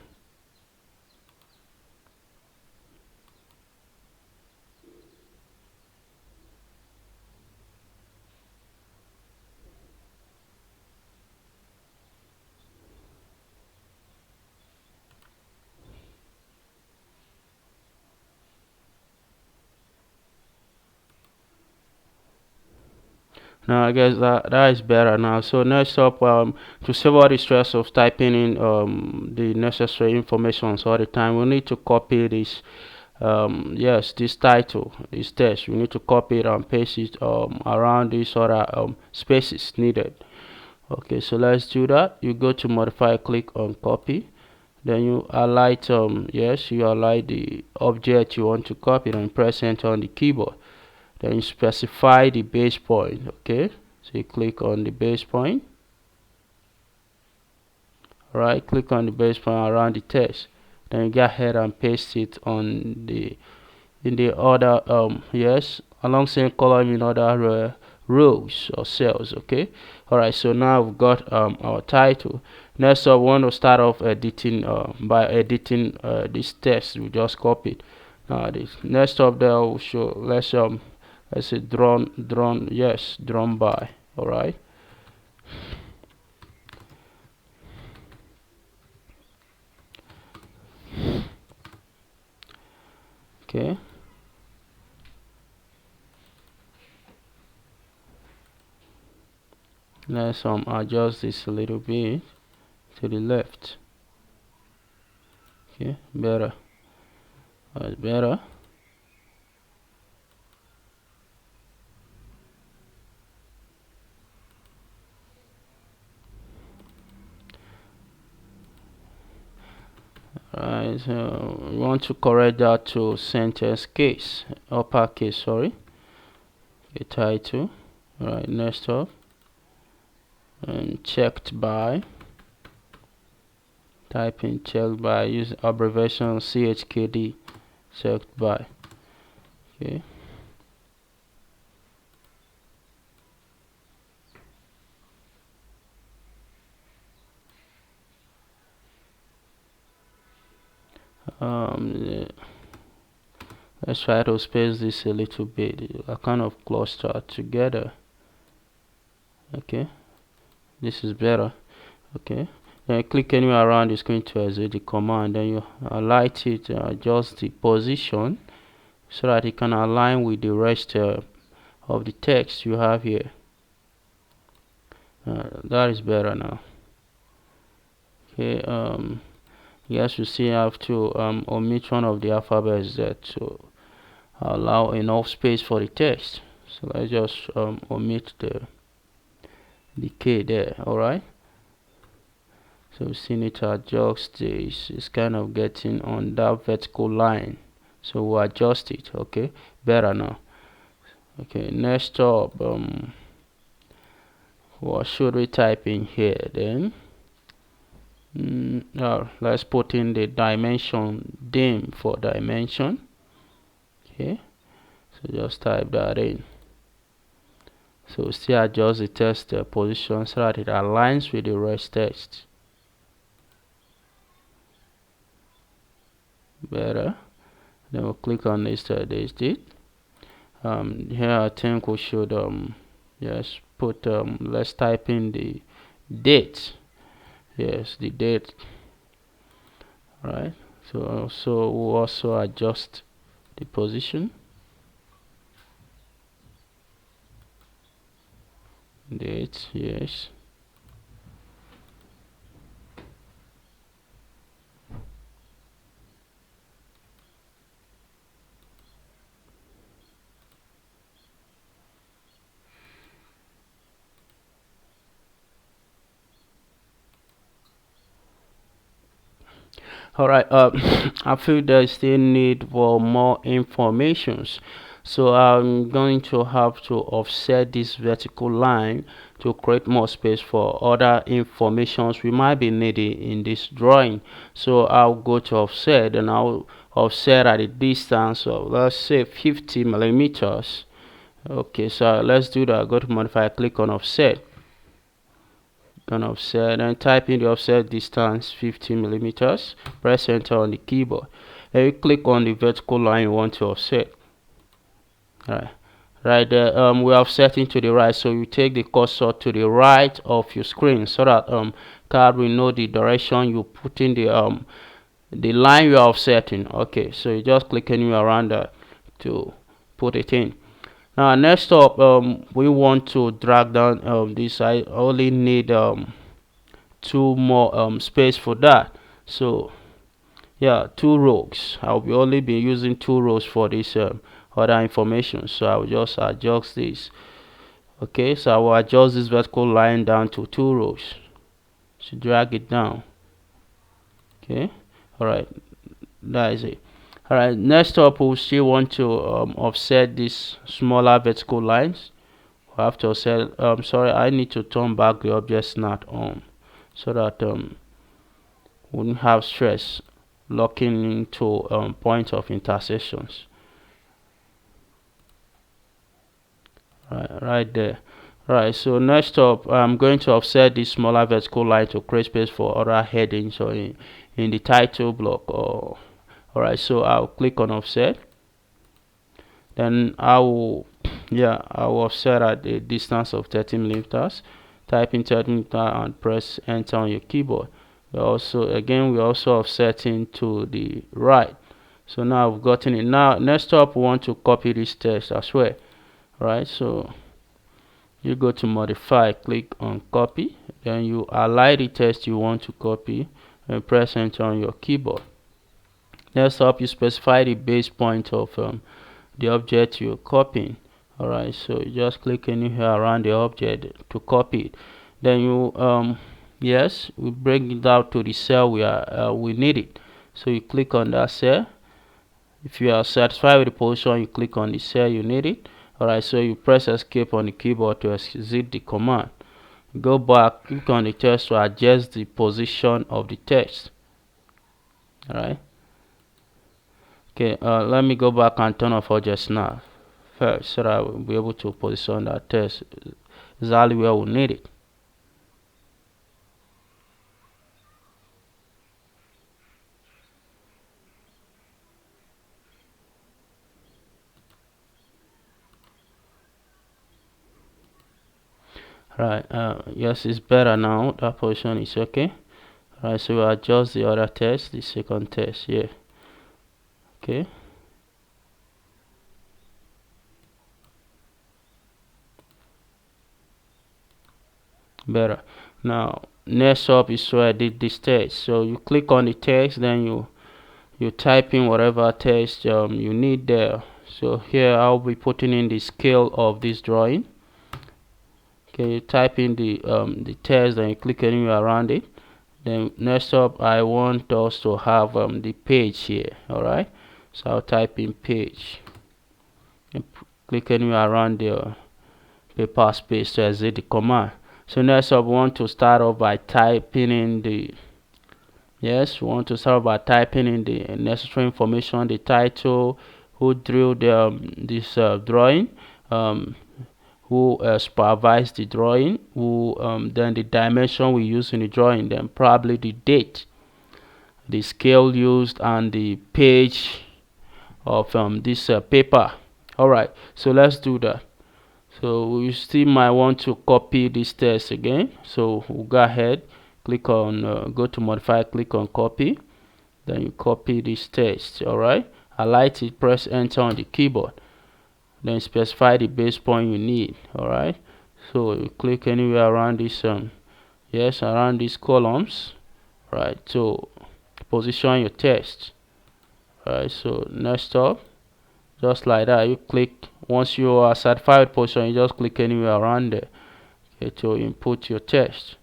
Now I guess that is better now. So next up, to save all the stress of typing in the necessary information all the time, we need to copy this yes, this title, this text. We need to copy it and paste it around these other spaces needed. Okay, so let's do that. You go to modify, click on copy, then you highlight yes, you highlight the object you want to copy and press enter on the keyboard. Then you specify the base point. Okay, so you click on the base point. Right, click on the base point around the text, then you go ahead and paste it on the in the other yes, along same column in other rows or cells. Okay, all right, so now we've got our title. Next up, we want to start off editing by editing this text we just copied. Now this next up there will show, let's say drawn yes, drawn by. All right, okay, let's adjust this a little bit to the left. Okay, better. That's better. Alright, so we want to correct that to sentence case, uppercase, sorry. Okay, title. Alright, next up, and checked by. Type in checked by, use abbreviation CHKD, checked by. Okay. Yeah. Let's try to space this a little bit. I kind of cluster together. Okay, this is better. Okay, then you click anywhere around the screen to exit the command, then you highlight it, adjust the position so that it can align with the rest of the text you have here. That is better now. Okay, yes, you see I have to omit one of the alphabets there, so allow enough space for the text. So let's just omit the K there. All right. So we still need to adjust this. It's kind of getting on that vertical line. So we'll adjust it. Okay, better now. Okay, next up, what should we type in here then? Let's put in the dimension dim for dimension. Okay, so just type that in. So still adjust the text position so that it aligns with the rest text. Better. Then we'll click on this date. Here I think we should yes, put let's type in the date. Yes, the date. Right. So we'll also adjust the position. Date, yes. All right. I feel there still need for more informations, so I'm going to have to offset this vertical line to create more space for other informations we might be needing in this drawing. So I'll go to offset, and I'll offset at a distance of, let's say, 50 millimeters. Okay, so let's do that. Go to modify, click on offset, offset, and type in the offset distance 50 millimeters. Press enter on the keyboard, and you click on the vertical line you want to offset. Right there, we're offsetting to the right, so you take the cursor to the right of your screen so that CAD will know the direction you put in the line you are offsetting. Okay, so you just click anywhere around that to put it in. Now next up, we want to drag down this. I only need two more space for that. So yeah, 2 rows. I'll be only be using 2 rows for this other information, so I'll just adjust this. Okay, so I will adjust this vertical line down to 2 rows. So drag it down. Okay, all right, that is it. All right, next up, we still want to offset these smaller vertical lines. We have to offset. Sorry, I need to turn back the object not on so that wouldn't have stress locking into point of intersections. Right there. Right, so next up, I'm going to offset this smaller vertical line to create space for other headings or in the title block. Or all right, so I'll click on offset. Then I will offset at a distance of 30 millimeters. Type in 30 millimeters and press enter on your keyboard. We're also offsetting to the right. So now I've gotten it. Now next up, we want to copy this text as well. Right, so you go to modify, click on copy, then you align the text you want to copy and press enter on your keyboard. Next up, you specify the base point of the object you're copying. All right, so you just click anywhere around the object to copy it. Then you yes, we bring it out to the cell we need it. So you click on that cell. If you are satisfied with the position, you click on the cell you need it. Alright, so you press escape on the keyboard to exit the command. Go back, click on the text to adjust the position of the text. Alright. Okay, let me go back and turn off object now first so that I will be able to position that text exactly where we need it. Right, yes, it's better now. That position is okay. Right, so we adjust the other test, the second test here. Okay. Better. Now next up is where I did this text. So you click on the text, then you type in whatever text you need there. So here I'll be putting in the scale of this drawing. Okay, you type in the text, then you click anywhere around it. Then next up, I want us to have the page here. All right, so I'll type in page and click anywhere around the paper space to exit the command. So next up, we want to start off by typing in the we want to start by typing in the necessary information, the title, who drew this drawing, who supervised the drawing, who then the dimension we use in the drawing, then probably the date, the scale used, and the page of this paper. All right, so let's do that. So you still might want to copy this text again, so we'll go ahead, click on go to modify, click on copy, then you copy this text. All right, highlight it, press enter on the keyboard, then specify the base point you need. All right, so you click anywhere around this around these columns, right, to position your text. All right, so next up, just like that, you click, once you are satisfied with position, you just click anywhere around there, okay, to input your text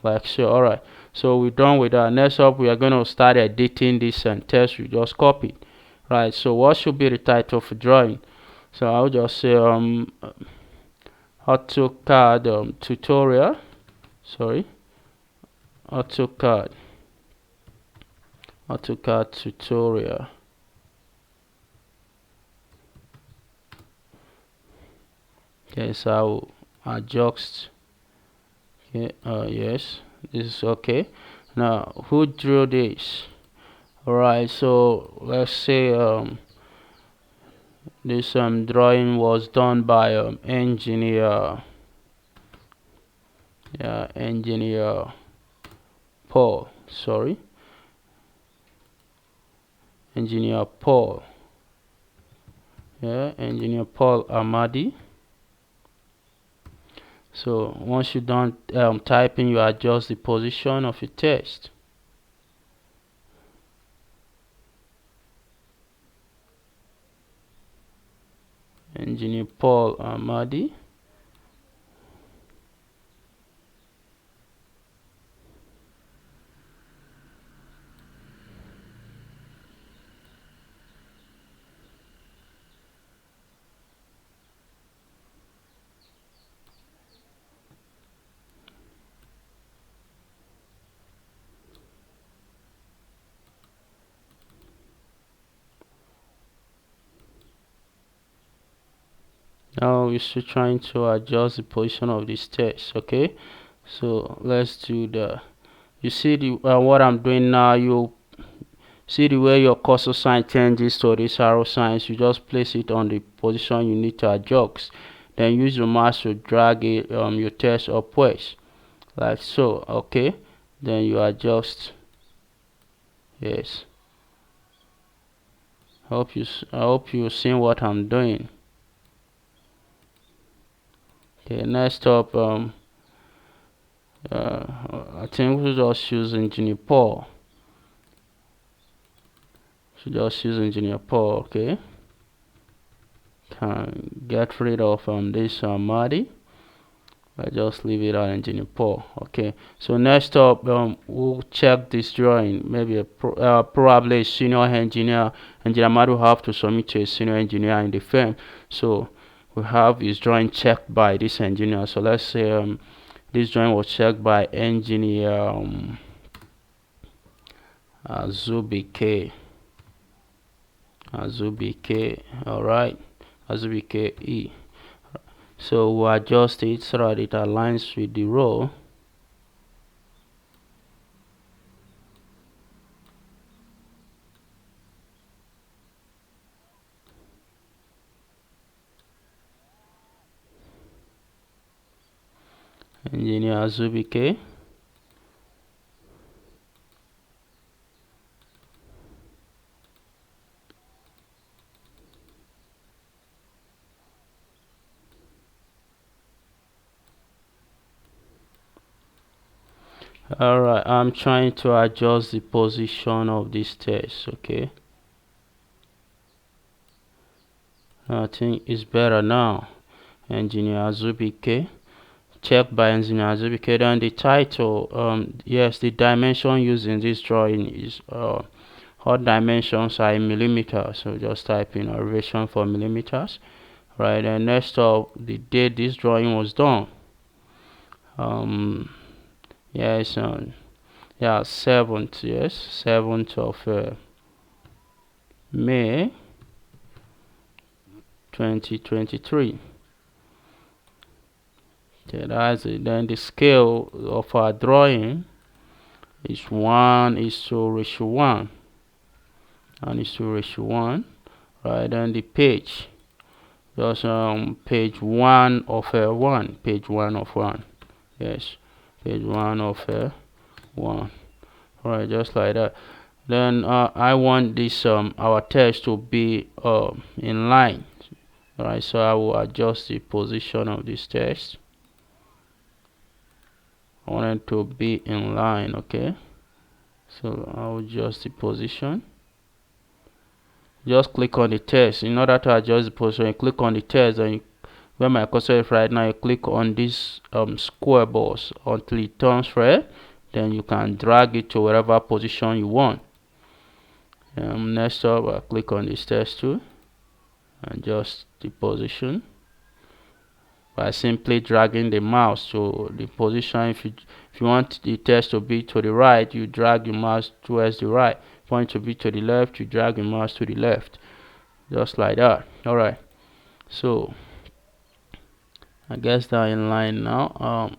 like so. All right, so we're done with that. Next up, we are going to start editing this text we just copied. Right, so what should be the title of the drawing? So I'll just say AutoCAD tutorial, sorry, AutoCAD tutorial. Okay, so I'll adjust. Okay, yes, this is okay. Now, who drew this? All right, so let's say this drawing was done by engineer Paul, sorry, engineer Paul, engineer Paul Amadi. So once you're done typing, you adjust the position of your text. Engineer Paul Amadi. Now we're still trying to adjust the position of this text. Okay, so let's do the, you see the what I'm doing now, you see the way your cursor sign changes to this arrow signs, you just place it on the position you need to adjust, then use your mouse to drag it your text upwards like so. Okay, then you adjust. Yes, I hope you seeing what I'm doing. Okay, next up, I think we'll just use engineer Paul. So just use engineer Paul. Okay, can get rid of this Madi. I just leave it at engineer Paul. Okay, so next up, we'll check this drawing. Maybe probably a senior engineer Madi will have to submit to a senior engineer in the firm. So we have his drawing checked by this engineer. So let's say this drawing was checked by engineer Azubike. All right, Azubike E. So we'll adjust it so that it aligns with the row. Engineer Azubike. Alright, I'm trying to adjust the position of this text. Okay, I think it's better now. Engineer Zubike. Checked by Engineer Zubike. Then the title, yes, the dimension used in this drawing is all dimensions are in millimeters. So just type in elevation for millimeters. Right, and next up, the date this drawing was done. Yes, yeah, 7th, yes, 7th of May 2023. Okay, that's it. Then the scale of our drawing is 1:1. 1:1. Right, then the page, just page 1 of 1. Page 1 of 1. Yes, page 1 of 1. Alright, just like that. Then I want this our text to be in line. Alright, so I will adjust the position of this text. I want it to be in line. Okay, so I will adjust the position. Just click on the text. In order to adjust the position, you click on the text, and where my cursor is right now, you click on this square box until it turns red. Then you can drag it to whatever position you want. Next up, I click on this text tool, adjust the position by simply dragging the mouse to the position. If you want the text to be to the right, you drag your mouse towards the right. If you want it to be to the left, you drag your mouse to the left, just like that. Alright, so I guess they're in line now.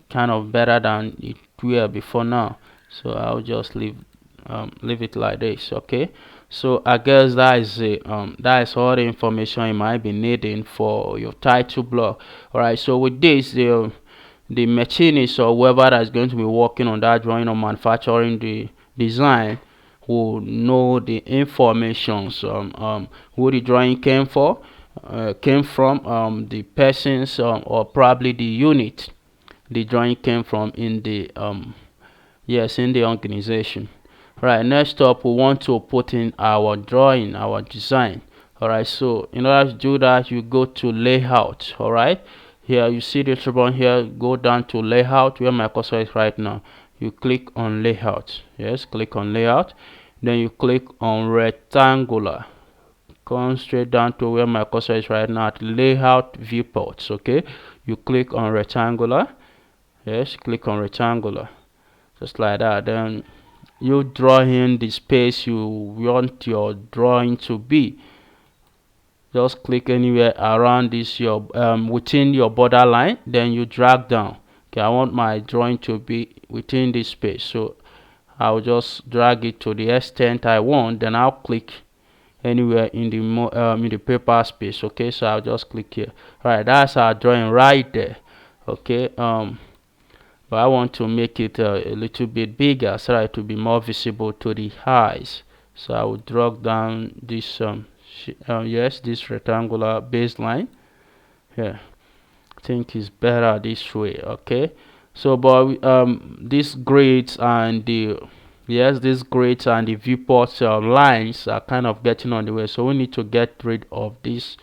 Kind of better than it were before now, so I'll just leave it like this. Okay, so I guess that is all the information you might be needing for your title block. All right, so with this, the machinist or whoever that is going to be working on that drawing or manufacturing the design will know the informations, who the drawing came from, the persons, or probably the unit the drawing came from in the yes, in the organization. Right, next up, we want to put in our drawing, our design. All right, so in order to do that, you go to layout. All right, here you see the ribbon here. Go down to layout, where my cursor is right now. You click on layout. Yes, click on layout. Then you click on rectangular. Come straight down to where my cursor is right now at layout viewports. Okay, you click on rectangular. Yes, click on rectangular, just like that. Then you draw in the space you want your drawing to be. Just click anywhere around this your within your border line, then you drag down. Okay, I want my drawing to be within this space, so I'll just drag it to the extent I want. Then I'll click anywhere in the paper space. Okay, so I'll just click here. All right, that's our drawing right there. Okay, but I want to make it a little bit bigger so that it will be more visible to the eyes. So I will drag down this yes, this rectangular baseline. Yeah, I think it's better this way. Okay, so but these grids and the viewport lines are kind of getting on the way, so we need to get rid of these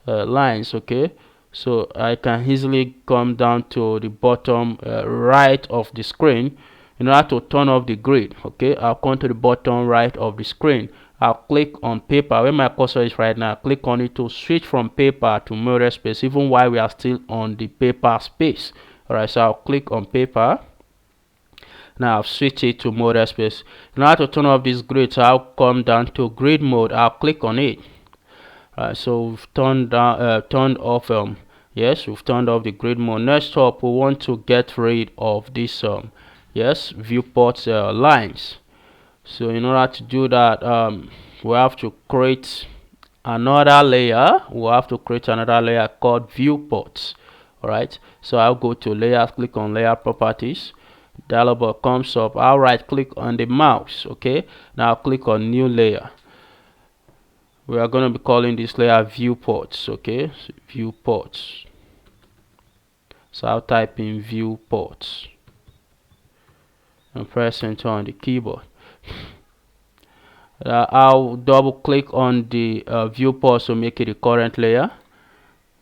lines. Okay, so I can easily come down to the bottom right of the screen. In order to turn off the grid, okay, I'll come to the bottom right of the screen. I'll click on paper, where my cursor is right now. Click on it to switch from paper to model space, even while we are still on the paper space. All right, so I'll click on paper. Now I've switched it to model space. In order to turn off this grid, so I'll come down to grid mode. I'll click on it. So we've turned off yes, we've turned off the grid mode. Next up, we want to get rid of this yes, viewport lines. So in order to do that, we have to create another layer. Called viewports. All right, so I'll go to layer, click on layer properties. Dialog box comes up. I'll right click on the mouse. Okay, now I'll click on new layer. We are going to be calling this layer viewports. Okay, so viewports. So I'll type in viewports and press enter on the keyboard. I'll double click on the viewport to make it a current layer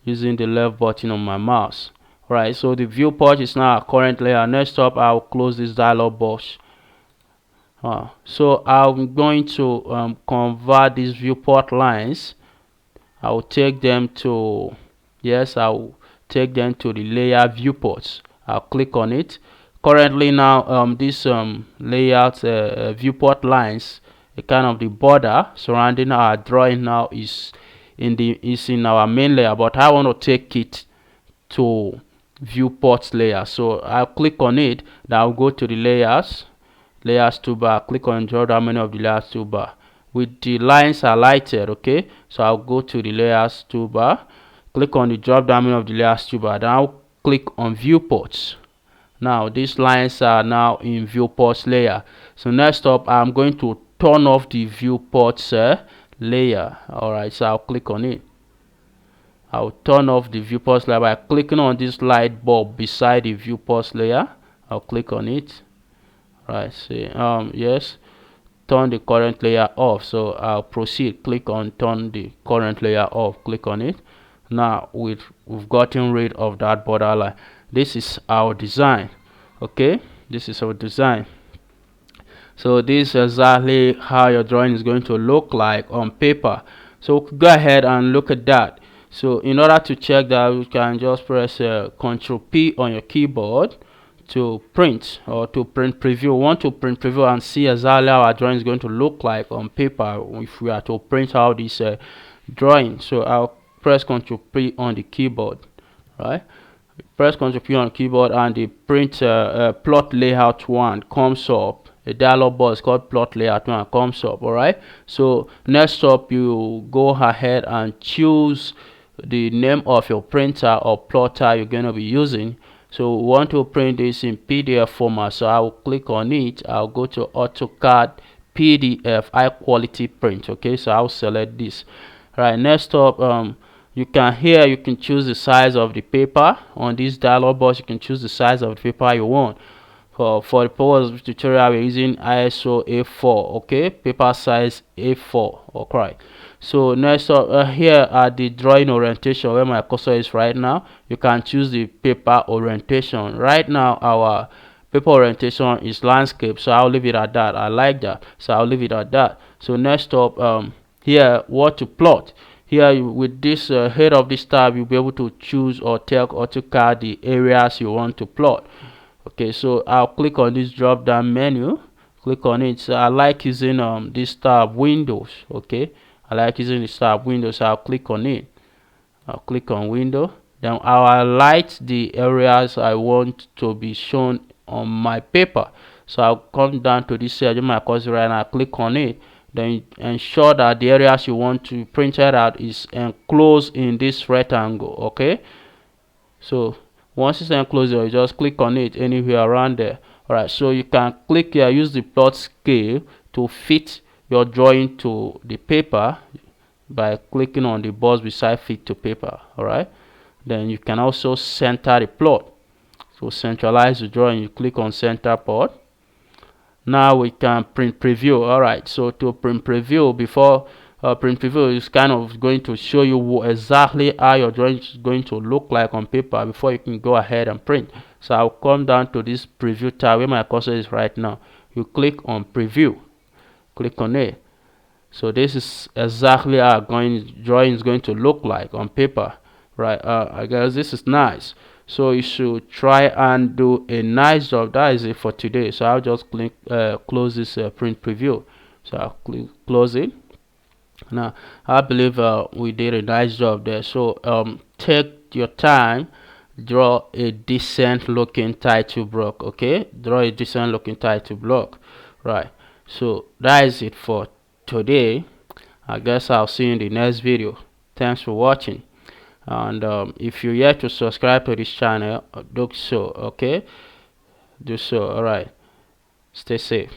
using the left button on my mouse. Right, so the viewport is now a current layer. Next up, I'll close this dialog box. So I'm going to convert these viewport lines. I'll take them to, yes, I'll take them to the layer viewports. I'll click on it. Currently now, this layout viewport lines, the kind of the border surrounding our drawing now is in our main layer, but I want to take it to viewports layer. So I'll click on it. Then I'll go to the layers toolbar, click on drop down menu of the layers toolbar with the lines highlighted. Okay, so I'll go to the layers toolbar, click on the drop down menu of the layers toolbar, then I'll click on viewports. Now these lines are now in viewports layer. So next up, I'm going to turn off the viewports layer. All right, so I'll click on it. I'll turn off the viewports layer by clicking on this light bulb beside the viewports layer. I'll click on it. Right, see, yes, turn the current layer off. So I'll proceed, click on turn the current layer off, click on it. Now we've gotten rid of that border line. This is our design. Okay, this is our design. So this is exactly how your drawing is going to look like on paper. So go ahead and look at that. So in order to check that, you can just press Ctrl P on your keyboard to print or to print preview. We want to print preview and see exactly how our drawing is going to look like on paper if we are to print out this drawing. So I'll press Ctrl P on the keyboard. Right, press Ctrl P on the keyboard and the print plot layout one comes up. A dialog box called plot layout one comes up. All right, so next up, you go ahead and choose the name of your printer or plotter you're going to be using. So we want to print this in PDF format, so I'll click on it. I'll go to AutoCAD PDF high quality print. Okay, so I'll select this. Right, next up, you can choose the size of the paper. On this dialog box, you can choose the size of the paper you want. For the purpose of this tutorial, we're using ISO A4. Okay, paper size A4. Okay, so next up, here at the drawing orientation where my cursor is right now, you can choose the paper orientation. Right now our paper orientation is landscape, so I'll leave it at that. I like that, so I'll leave it at that. So next up, here, what to plot. Here with this head of this tab, you'll be able to choose or tell AutoCAD the areas you want to plot. Okay, so I'll click on this drop down menu, click on it. So I like using this tab windows. Okay, I like using this tab windows, so I'll click on it. I'll click on window, then I'll highlight the areas I want to be shown on my paper. So I'll come down to this area, my cursor, and I'll click on it. Then ensure that the areas you want to print it out is enclosed in this rectangle. Okay, so once it's enclosed, you just click on it anywhere around there. All right, so you can click here, use the plot scale to fit your drawing to the paper by clicking on the box beside fit to paper. All right, then you can also center the plot. So centralize the drawing, you click on center plot. Now we can print preview. All right, so to print preview, before print preview is kind of going to show you exactly how your drawing is going to look like on paper before you can go ahead and print. So I'll come down to this preview tab where my cursor is right now. You click on preview, click on it. So this is exactly how drawing is going to look like on paper. Right, I guess this is nice. So you should try and do a nice job. That is it for today. So I'll just click close this print preview. So I'll close it. Now I believe we did a nice job there. So take your time, draw a decent looking title block. Okay, draw a decent looking title block. Right, so that is it for today. I guess I'll see you in the next video. Thanks for watching, and if you're yet to subscribe to this channel, do so. Okay, do so. All right, stay safe.